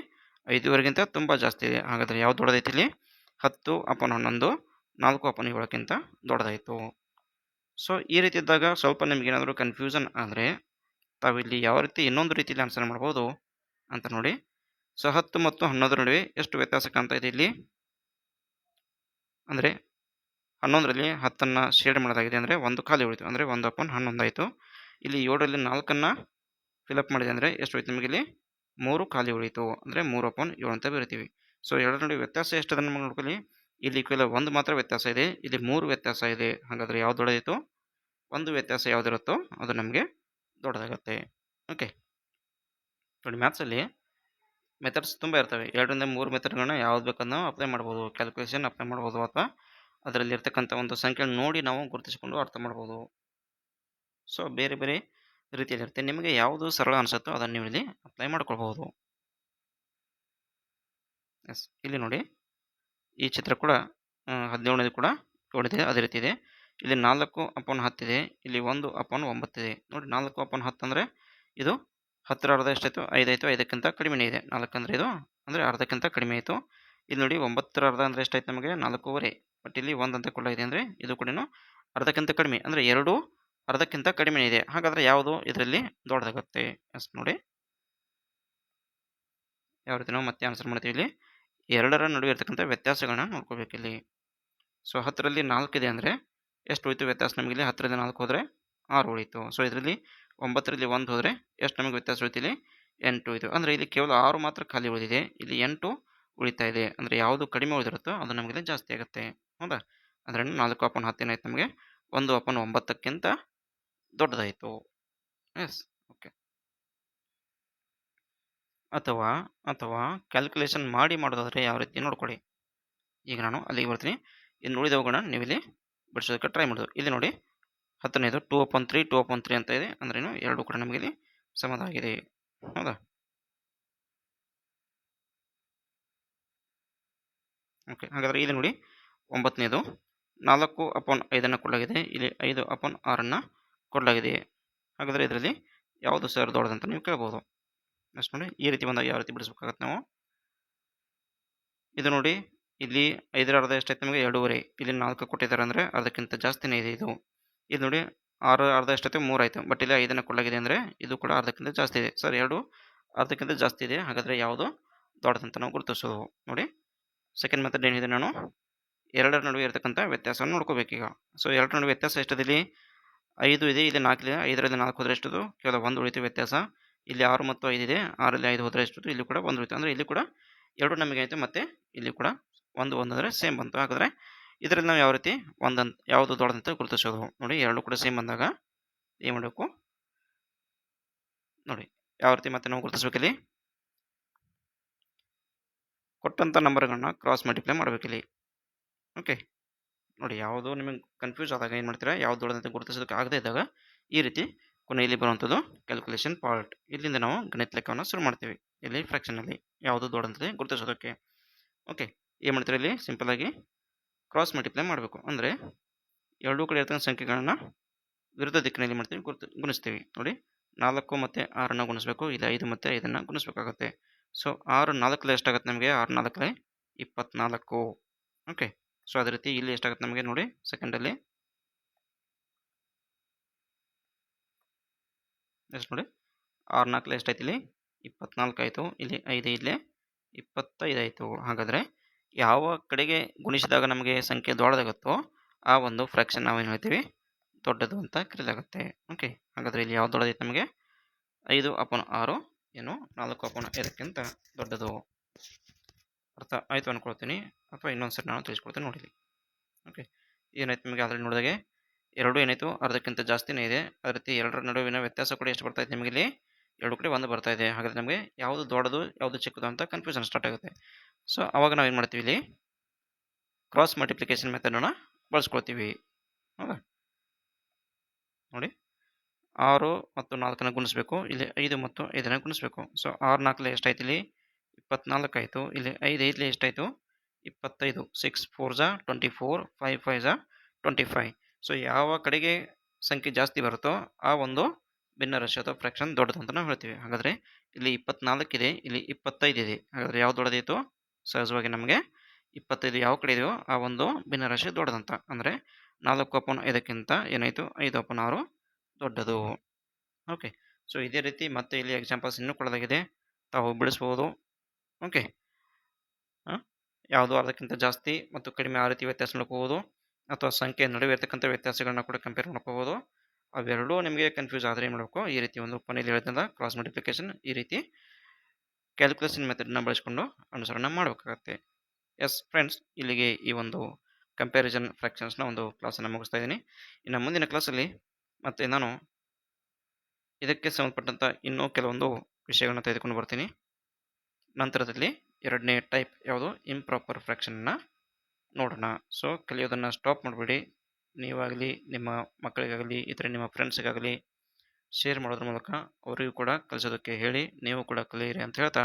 5/2ಗಿಂತ ತುಂಬ ಜಾಸ್ತಿ ಇದೆ. ಹಾಗಾದರೆ ಯಾವ್ದು ದೊಡ್ಡದೈತಿ ಇಲ್ಲಿ? 10/11 4/7ಕ್ಕಿಂತ ದೊಡ್ಡದಾಯಿತು. ಸೊ ಈ ರೀತಿ ಇದ್ದಾಗ ಸ್ವಲ್ಪ ನಿಮಗೇನಾದರೂ ಕನ್ಫ್ಯೂಷನ್ ಆದರೆ ತಾವಿಲ್ಲಿ ಯಾವ ರೀತಿ ಇನ್ನೊಂದು ರೀತಿಯಲ್ಲಿ ಆನ್ಸರ್ ಮಾಡ್ಬೋದು ಅಂತ ನೋಡಿ. ಸೊ 10 ಮತ್ತು 11 ನಡುವೆ ಎಷ್ಟು ವ್ಯತ್ಯಾಸ ಕಾಣ್ತಾ ಇದೆ ಇಲ್ಲಿ? ಅಂದರೆ 11ರಲ್ಲಿ 10ನ್ನು ಶೇಡ್ ಮಾಡೋದಾಗಿದೆ, ಅಂದರೆ 1 ಖಾಲಿ ಉಳಿತು, ಅಂದರೆ 1/11 ಆಯಿತು. ಇಲ್ಲಿ 7ರಲ್ಲಿ 4ನ್ನು ಫಿಲಪ್ ಮಾಡಿದೆ ಅಂದರೆ ಎಷ್ಟು ಉಳಿತು ನಿಮಗೆ? ಇಲ್ಲಿ 3 ಖಾಲಿ ಉಳಿತು, ಅಂದರೆ 3/7 ಅಂತ ಬರಿತೀವಿ. ಸೊ ಎರಡರ ನಡುವೆ ವ್ಯತ್ಯಾಸ ಎಷ್ಟದ ನಮಗೆ ನೋಡ್ಕೊಳ್ಳಿ. ಇಲ್ಲಿ ಕೇವಲ 1 ಮಾತ್ರ ವ್ಯತ್ಯಾಸ ಇದೆ, ಇಲ್ಲಿ 3 ವ್ಯತ್ಯಾಸ ಇದೆ. ಹಾಗಾದರೆ ಯಾವ್ದು ದೊಡ್ಡದಾಯಿತು? 1 ವ್ಯತ್ಯಾಸ ಯಾವುದಿರುತ್ತೋ ಅದು ನಮಗೆ ದೊಡ್ಡದಾಗುತ್ತೆ. ಓಕೆ, ನೋಡಿ ಮ್ಯಾಥ್ಸಲ್ಲಿ ಮೆಥಡ್ಸ್ ತುಂಬ ಇರ್ತವೆ. 2ರಿಂದ 3 ಮೆಥಡ್ಗಳನ್ನ ಯಾವ್ದು ಬೇಕಾದ್ರೂ ನಾವು ಅಪ್ಲೈ ಮಾಡ್ಬೋದು. ಕ್ಯಾಲ್ಕುಲೇಷನ್ ಅಪ್ಲೈ ಮಾಡ್ಬೋದು, ಅಥವಾ ಅದರಲ್ಲಿ ಇರ್ತಕ್ಕಂಥ ಒಂದು ಸಂಖ್ಯೆ ನೋಡಿ ನಾವು ಗುರುತಿಸಿಕೊಂಡು ಅರ್ಥ ಮಾಡ್ಬೋದು. ಸೊ ಬೇರೆ ಬೇರೆ ರೀತಿಯಲ್ಲಿರುತ್ತೆ. ನಿಮಗೆ ಯಾವುದು ಸರಳ ಅನಿಸುತ್ತೋ ಅದನ್ನು ನೀವು ಇಲ್ಲಿ ಅಪ್ಲೈ ಮಾಡ್ಕೊಳ್ಬಹುದು. ಎಸ್, ಇಲ್ಲಿ ನೋಡಿ ಈ ಚಿತ್ರ ಕೂಡ 17ನೇದು ಕೂಡ ನೋಡಿದೆ ಅದೇ ರೀತಿ ಇದೆ. ಇಲ್ಲಿ 4/10 ಇದೆ, ಇಲ್ಲಿ 1/9 ಇದೆ. ನೋಡಿ 4/10 ಅಂದರೆ ಇದು 10ರ ಅರ್ಧ ಎಷ್ಟಾಯಿತು? 5 ಆಯಿತು. 5ಕ್ಕಿಂತ ಕಡಿಮೆನೇ ಇದೆ. 4 ಅಂದರೆ ಇದು ಅಂದರೆ ಅರ್ಧಕ್ಕಿಂತ ಕಡಿಮೆ ಆಯಿತು. ಇಲ್ಲಿ ನೋಡಿ 9ರ ಅರ್ಧ ಅಂದರೆ ಎಷ್ಟಾಯ್ತು ನಮಗೆ? 4/2. ಬಟ್ ಇಲ್ಲಿ 1 ಅಂತ ಕೊಡಲಾಗಿದೆ, ಅಂದರೆ ಇದು ಕೂಡ ಅರ್ಧಕ್ಕಿಂತ ಕಡಿಮೆ, ಅಂದರೆ 2 ಅರ್ಧಕ್ಕಿಂತ ಕಡಿಮೆ ಇದೆ. ಹಾಗಾದರೆ ಯಾವುದು ಇದರಲ್ಲಿ ದೊಡ್ಡದಾಗುತ್ತೆ? ಎಸ್, ನೋಡಿ ಯಾವ ರೀತಿ ನಾವು ಮತ್ತೆ ಆನ್ಸರ್ ಮಾಡ್ತೀವಿ. ಇಲ್ಲಿ 2ರ ನಡುವೆ ಇರ್ತಕ್ಕಂಥ ವ್ಯತ್ಯಾಸಗಳನ್ನ ನೋಡ್ಕೋಬೇಕು ಇಲ್ಲಿ. ಸೊ 10ರಲ್ಲಿ 4 ಇದೆ ಅಂದರೆ ಎಷ್ಟು ಉಳಿತು ವ್ಯತ್ಯಾಸ ನಮಗೆ? ಇಲ್ಲಿ 10ರಿಂದ 4 ಹೋದರೆ 6 ಉಳಿತು. ಸೊ ಇದರಲ್ಲಿ 9ರಲ್ಲಿ 1 ಹೋದರೆ ಎಷ್ಟು ನಮಗೆ ವ್ಯತ್ಯಾಸ ಉಳಿತು? ಇಲ್ಲಿ 8 ಉಳಿತು. ಅಂದರೆ ಇಲ್ಲಿ ಕೇವಲ 6 ಮಾತ್ರ ಖಾಲಿ ಉಳಿದಿದೆ, ಇಲ್ಲಿ 8 ಉಳಿತಾ ಇದೆ. ಅಂದರೆ ಯಾವುದು ಕಡಿಮೆ ಉಳಿದಿರುತ್ತೋ ಅದು ನಮಗೆ ಜಾಸ್ತಿ ಆಗುತ್ತೆ. ಹೌದಾ? ಅಂದರೆ 4/10 ಏನಾಯ್ತು ನಮಗೆ? 1/9ಕ್ಕಿಂತ ದೊಡ್ಡದಾಯಿತು. Yes, okay. ಅಥವಾ ಕ್ಯಾಲ್ಕುಲೇಷನ್ ಮಾಡೋದಾದರೆ ಯಾವ ರೀತಿ ನೋಡ್ಕೊಳ್ಳಿ. ಈಗ ನಾನು ಅಲ್ಲಿಗೆ ಬರ್ತೀನಿ. ಇನ್ನು ಉಳಿದವುಗಳನ್ನ ನೀವು ಇಲ್ಲಿ ಬಿಡಿಸೋದಕ್ಕೆ ಟ್ರೈ ಮಾಡೋದು. ಇಲ್ಲಿ ನೋಡಿ 10ನೇದು 2/3 2/3 ಅಂತ ಇದೆ, ಅಂದ್ರೇನು ಎರಡು ಕೂಡ ನಮಗೆ ಇಲ್ಲಿ ಸಮವಾಗಿದೆ. ಹೌದಾ? ಓಕೆ, ಹಾಗಾದರೆ ಇಲ್ಲಿ ನೋಡಿ 9ನೇದು 4/5 ಕೊಡಲಾಗಿದೆ, ಇಲ್ಲಿ 5/6 ಕೊಡಲಾಗಿದೆ. ಹಾಗಾದರೆ ಇದರಲ್ಲಿ ಯಾವುದು ಸರ್ ದೊಡ್ಡದಂತ ನೀವು ಕೇಳ್ಬೋದು. ನೆಕ್ಸ್ಟ್ ನೋಡಿ ಈ ರೀತಿ ಬಂದಾಗ ಯಾವ ರೀತಿ ಬಿಡಿಸ್ಬೇಕಾಗತ್ತೆ ನಾವು. ಇದು ನೋಡಿ ಇಲ್ಲಿ 5ರ ಅರ್ಧ ಎಷ್ಟಾಯ್ತು ನಮಗೆ? 2/2. ಇಲ್ಲಿ 4 ಕೊಟ್ಟಿದ್ದಾರೆ ಅಂದರೆ ಅದಕ್ಕಿಂತ ಜಾಸ್ತಿನೇ ಇದೆ ಇದು. ಇದು ನೋಡಿ 6ರ ಅರ್ಧ ಎಷ್ಟಾಯ್ತು? 3 ಆಯಿತು. ಬಟ್ ಇಲ್ಲಿ 5 ಕೊಡಲಾಗಿದೆ, ಅಂದರೆ ಇದು ಕೂಡ ಅರ್ಧಕ್ಕಿಂತ ಜಾಸ್ತಿ ಇದೆ. ಸರ್ 2 ಅರ್ಧಕ್ಕಿಂತ ಜಾಸ್ತಿ ಇದೆ, ಹಾಗಾದರೆ ಯಾವುದು ದೊಡ್ಡದಂತ ನಾವು ಗುರುತಿಸೋದು. ನೋಡಿ ಸೆಕೆಂಡ್ ಮೆಥಡ್ ಏನಿದೆ, ನಾನು 2ರ ನಡುವೆ ಇರತಕ್ಕಂಥ ವ್ಯತ್ಯಾಸವನ್ನು ನೋಡ್ಕೋಬೇಕೀಗ. ಸೊ 2ರ ನಡುವೆ ವ್ಯತ್ಯಾಸ ಎಷ್ಟಿದೆ? ಇಲ್ಲಿ 5 ಇದೆ, ಇಲ್ಲಿ 4 ಇದೆ. 5ರಲ್ಲಿ 4 ಹೋದರೆ ಎಷ್ಟದು? ಕೇವಲ 1 ಉಳಿತು ವ್ಯತ್ಯಾಸ. ಇಲ್ಲಿ 6 ಮತ್ತು 5 ಇದೆ, 6ರಲ್ಲಿ 5 ಹೋದರೆ ಎಷ್ಟದು? ಇಲ್ಲಿ ಕೂಡ 1 ಉಳಿತು. ಅಂದರೆ ಇಲ್ಲಿ ಕೂಡ 2 ನಮಗೆ ಆಯಿತು, ಮತ್ತು ಇಲ್ಲಿ ಕೂಡ 1 ಅಂದರೆ ಸೇಮ್ ಬಂತು. ಹಾಗಾದರೆ ಇದರಲ್ಲಿ ನಾವು ಯಾವ ರೀತಿ ಯಾವುದು ದೊಡ್ಡದಂತ ಗುರುತಿಸೋದು. ನೋಡಿ 2 ಕೂಡ ಸೇಮ್ ಬಂದಾಗ ಏನು ಮಾಡಬೇಕು ನೋಡಿ, ಯಾವ ರೀತಿ ಮತ್ತೆ ನಾವು ಗುರುತಿಸ್ಬೇಕಿಲ್ಲಿ. ಕೊಟ್ಟಂಥ ನಂಬರ್ಗಳನ್ನ ಕ್ರಾಸ್ ಮಲ್ಟಿಪ್ಲೈ ಮಾಡಬೇಕಿಲ್ಲಿ. ಓಕೆ, ನೋಡಿ ಯಾವುದು ನಿಮಗೆ ಕನ್ಫ್ಯೂಸ್ ಆದಾಗ ಏನು ಮಾಡ್ತೀರಾ, ಯಾವ್ದು ದೊಡ್ಡದಂತ ಗುರುತಿಸೋದಕ್ಕೆ ಆಗದೇ ಇದ್ದಾಗ ಈ ರೀತಿ ಕೊನೆಯಲ್ಲಿ ಬರುವಂಥದ್ದು ಕ್ಯಾಲ್ಕುಲೇಷನ್ ಪಾರ್ಟ್. ಇಲ್ಲಿಂದ ನಾವು ಗಣಿತ ಲೆಕ್ಕವನ್ನು ಶುರು ಮಾಡ್ತೀವಿ. ಇಲ್ಲಿ ಫ್ರ್ಯಾಕ್ಷನಲ್ಲಿ ಯಾವುದು ದೊಡ್ಡದಂತೆ ಗುರುತಿಸೋದಕ್ಕೆ. ಓಕೆ, ಏನು ಮಾಡ್ತೀರಾ, ಇಲ್ಲಿ ಸಿಂಪಲ್ ಆಗಿ ಕ್ರಾಸ್ ಮಲ್ಟಿಪ್ಲೈ ಮಾಡಬೇಕು. ಅಂದರೆ ಎರಡೂ ಕಡೆ ಇರ್ತಕ್ಕಂಥ ಸಂಖ್ಯೆಗಳನ್ನು ವಿರುದ್ಧ ದಿಕ್ಕಿನಲ್ಲಿ ಮಾಡ್ತೀವಿ, ಗುಣಿಸ್ತೀವಿ. ನೋಡಿ 4 ಮತ್ತು 6 ಗುಣಿಸ್ಬೇಕು, ಇಲ್ಲಿ 5 ಮತ್ತು 5 ಗುಣಿಸ್ಬೇಕಾಗುತ್ತೆ. ಸೊ 6 4 ಎಷ್ಟಾಗುತ್ತೆ ನಮಗೆ? 6 4 24. ಓಕೆ, ಸೊ ಅದೇ ರೀತಿ ಇಲ್ಲಿ ಎಷ್ಟಾಗುತ್ತೆ ನಮಗೆ ನೋಡಿ ಸೆಕೆಂಡಲ್ಲಿ. ಎಷ್ಟು ನೋಡಿ 6 4 ಎಷ್ಟಾಯ್ತು? ಇಲ್ಲಿ 24 ಆಯಿತು. ಇಲ್ಲಿ 5 ಇಲ್ಲೇ 25 ಆಯಿತು. ಹಾಗಾದರೆ ಯಾವ ಕಡೆಗೆ ಗುಣಿಸಿದಾಗ ನಮಗೆ ಸಂಖ್ಯೆ ದೊಡ್ಡದಾಗುತ್ತೋ ಆ ಒಂದು ಫ್ರ್ಯಾಕ್ಷನ್ ನಾವೇನು ಹೇಳ್ತೀವಿ, ದೊಡ್ಡದು ಅಂತ ಕರೆಯಲಾಗುತ್ತೆ. ಓಕೆ, ಹಾಗಾದರೆ ಇಲ್ಲಿ ಯಾವ್ದು ದೊಡ್ಡದೈತೆ ನಮಗೆ? 5/6 ಏನು 4/5ಕ್ಕಿಂತ ದೊಡ್ಡದು. ಅರ್ಥ ಆಯಿತು ಅಂದ್ಕೊಳ್ತೀನಿ, ಅಥವಾ ಇನ್ನೊಂದು ಸರಿ ನಾನು ತಿಳಿಸ್ಕೊಡ್ತೀನಿ ನೋಡಿ. ಓಕೆ, ಏನಾಯ್ತು ನಿಮಗೆ ಅದರಲ್ಲಿ ನೋಡಿದಾಗೆ 2 ಏನಾಯಿತು? ಅರ್ಧಕ್ಕಿಂತ ಜಾಸ್ತಿನೇ ಇದೆ. ಅದೇ ರೀತಿ 2ರ ನಡುವಿನ ವ್ಯತ್ಯಾಸ ಕೂಡ ಎಷ್ಟು ಬರ್ತಾ ಇದೆ ನಿಮಗೆ? ಇಲ್ಲಿ 2 ಕಡೆ 1 ಬರ್ತಾ ಇದೆ. ಹಾಗಾದರೆ ನಮಗೆ ಯಾವುದು ದೊಡ್ಡದು ಯಾವುದು ಚಿಕ್ಕದು ಅಂತ ಕನ್ಫ್ಯೂಷನ್ ಸ್ಟಾರ್ಟ್ ಆಗುತ್ತೆ. ಸೊ ಅವಾಗ ನಾವೇನು ಮಾಡ್ತೀವಿ ಇಲ್ಲಿ ಕ್ರಾಸ್ ಮಲ್ಟಿಪ್ಲಿಕೇಶನ್ ಮೆಥಡನ್ನು ಬಳಸ್ಕೊಳ್ತೀವಿ. ಹೌದಾ? ನೋಡಿ 6 ಮತ್ತು 4ನ ಗುಣಿಸ್ಬೇಕು. ಇಲ್ಲಿ 5 ಮತ್ತು 5ನ ಗುಣಿಸ್ಬೇಕು. ಸೊ 6 4 ಎಷ್ಟಾಯ್ತು ಇಲ್ಲಿ 24 ಆಯಿತು. ಇಲ್ಲಿ 5 5 ಎಷ್ಟಾಯಿತು 25. 6 4 24, 5 5 25. ಸೊ ಯಾವ ಕಡೆಗೆ ಸಂಖ್ಯೆ ಜಾಸ್ತಿ ಬರುತ್ತೋ ಆ ಒಂದು ಭಿನ್ನರಾಶಿ ಅಥವಾ ಫ್ರ್ಯಾಕ್ಷನ್ ದೊಡ್ಡದು ಅಂತ ನಾವು ಹೇಳ್ತೀವಿ. ಹಾಗಾದರೆ ಇಲ್ಲಿ 24 ಇದೆ, ಇಲ್ಲಿ 25 ಇದೆ. ಹಾಗಾದರೆ ಯಾವ್ದು ದೊಡ್ಡದಾಯಿತು? ಸಹಜವಾಗಿ ನಮಗೆ 25 ಯಾವ ಕಡೆ ಇದೆಯೋ ಆ ಒಂದು ಭಿನ್ನರಾಶಿ ದೊಡ್ಡದಂತ. ಅಂದರೆ 4/5ಕ್ಕಿಂತ ಏನಾಯಿತು 5/6 ದೊಡ್ಡದು. ಓಕೆ. ಸೊ ಇದೇ ರೀತಿ ಮತ್ತೆ ಇಲ್ಲಿ ಎಕ್ಸಾಂಪಲ್ಸ್ ಇನ್ನೂ ಕೊಡಲಾಗಿದೆ, ತಾವು ಬಿಡಿಸ್ಬೋದು. ಓಕೆ. ಯಾವುದು ಅರ್ಧಕ್ಕಿಂತ ಜಾಸ್ತಿ ಮತ್ತು ಕಡಿಮೆ ಆ ರೀತಿ ವ್ಯತ್ಯಾಸ ನೋಡ್ಕೋಬೋದು, ಅಥವಾ ಸಂಖ್ಯೆ ನಡುವೆ ಇರ್ತಕ್ಕಂಥ ವ್ಯತ್ಯಾಸಗಳನ್ನ ಕೂಡ ಕಂಪೇರ್ ಮಾಡ್ಕೋಬೋದು. ಅವೆರಡೂ ನಿಮಗೆ ಕನ್ಫ್ಯೂಸ್ ಆದರೆ ಏನು ಮಾಡಬೇಕು, ಈ ರೀತಿ ಒಂದು ಕೊನೆಯಲ್ಲಿ ಹೇಳಿದ್ನಲ್ಲ ಕ್ರಾಸ್ ಮಲ್ಟಿಪ್ಲಿಕೇಶನ್, ಈ ರೀತಿ ಕ್ಯಾಲ್ಕುಲೇಷನ್ ಮೆಥಡ್ನ ಬಳಸಿಕೊಂಡು ಅನುಸರಣೆ ಮಾಡಬೇಕಾಗತ್ತೆ. ಎಸ್ ಫ್ರೆಂಡ್ಸ್, ಇಲ್ಲಿಗೆ ಈ ಒಂದು ಕಂಪ್ಯಾರಿಸನ್ ಫ್ರ್ಯಾಕ್ಷನ್ಸ್ನ ಒಂದು ಕ್ಲಾಸನ್ನು ಮುಗಿಸ್ತಾ ಇದ್ದೀನಿ. ಇನ್ನು ಮುಂದಿನ ಕ್ಲಾಸಲ್ಲಿ ಮತ್ತೆ ನಾನು ಇದಕ್ಕೆ ಸಂಬಂಧಪಟ್ಟಂಥ ಇನ್ನೂ ಕೆಲವೊಂದು ವಿಷಯಗಳನ್ನ ತೆಗೆದುಕೊಂಡು ಬರ್ತೀನಿ. ನಂತರದಲ್ಲಿ ಎರಡನೇ ಟೈಪ್ ಯಾವುದು, ಇಂಪ್ರಾಪರ್ ಫ್ರ್ಯಾಕ್ಷನ್ನ ನೋಡೋಣ. ಸೊ ಕಲಿಯೋದನ್ನು ಸ್ಟಾಪ್ ಮಾಡಬೇಡಿ. ನೀವಾಗಲಿ, ನಿಮ್ಮ ಮಕ್ಕಳಿಗಾಗಲಿ, ಇತರ ನಿಮ್ಮ ಫ್ರೆಂಡ್ಸ್ಗಾಗಲಿ ಶೇರ್ ಮಾಡೋದ್ರ ಮೂಲಕ ಅವರಿಗೂ ಕೂಡ ಕಲಿಸೋದಕ್ಕೆ ಹೇಳಿ, ನೀವು ಕೂಡ ಕಲಿಯಿರಿ ಅಂತ ಹೇಳ್ತಾ,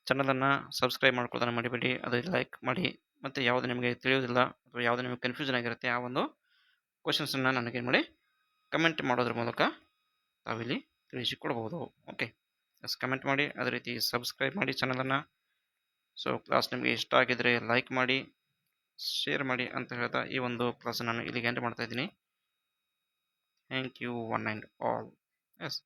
ಚಾನಲನ್ನು ಸಬ್ಸ್ಕ್ರೈಬ್ ಮಾಡ್ಕೊಳ್ಳೋದನ್ನು ಮರಿಬೇಡಿ. ಅದು ಲೈಕ್ ಮಾಡಿ, ಮತ್ತು ಯಾವುದು ನಿಮಗೆ ತಿಳಿಯೋದಿಲ್ಲ ಅಥವಾ ಯಾವುದು ನಿಮಗೆ ಕನ್ಫ್ಯೂಷನ್ ಆಗಿರುತ್ತೆ ಆ ಒಂದು ಕ್ವಶನ್ಸನ್ನು ನನಗೇನು ಮಾಡಿ ಕಮೆಂಟ್ ಮಾಡೋದ್ರ ಮೂಲಕ ತಾವಿಲ್ಲಿ ತಿಳಿಸಿಕೊಡ್ಬೋದು. ಓಕೆ. ಕಮೆಂಟ್ ಮಾಡಿ, ಅದೇ ರೀತಿ ಸಬ್ಸ್ಕ್ರೈಬ್ ಮಾಡಿ ಚಾನಲನ್ನು. ಸೊ ಕ್ಲಾಸ್ ನಿಮಗೆ ಇಷ್ಟ ಆಗಿದರೆ ಲೈಕ್ ಮಾಡಿ, ಶೇರ್ ಮಾಡಿ ಅಂತ ಹೇಳ್ತಾ ಈ ಒಂದು ಕ್ಲಾಸನ್ನು ನಾನು ಇಲ್ಲಿಗೆ ಎಂಡ್ ಮಾಡ್ತಾ ಇದ್ದೀನಿ. Thank you one and all. S.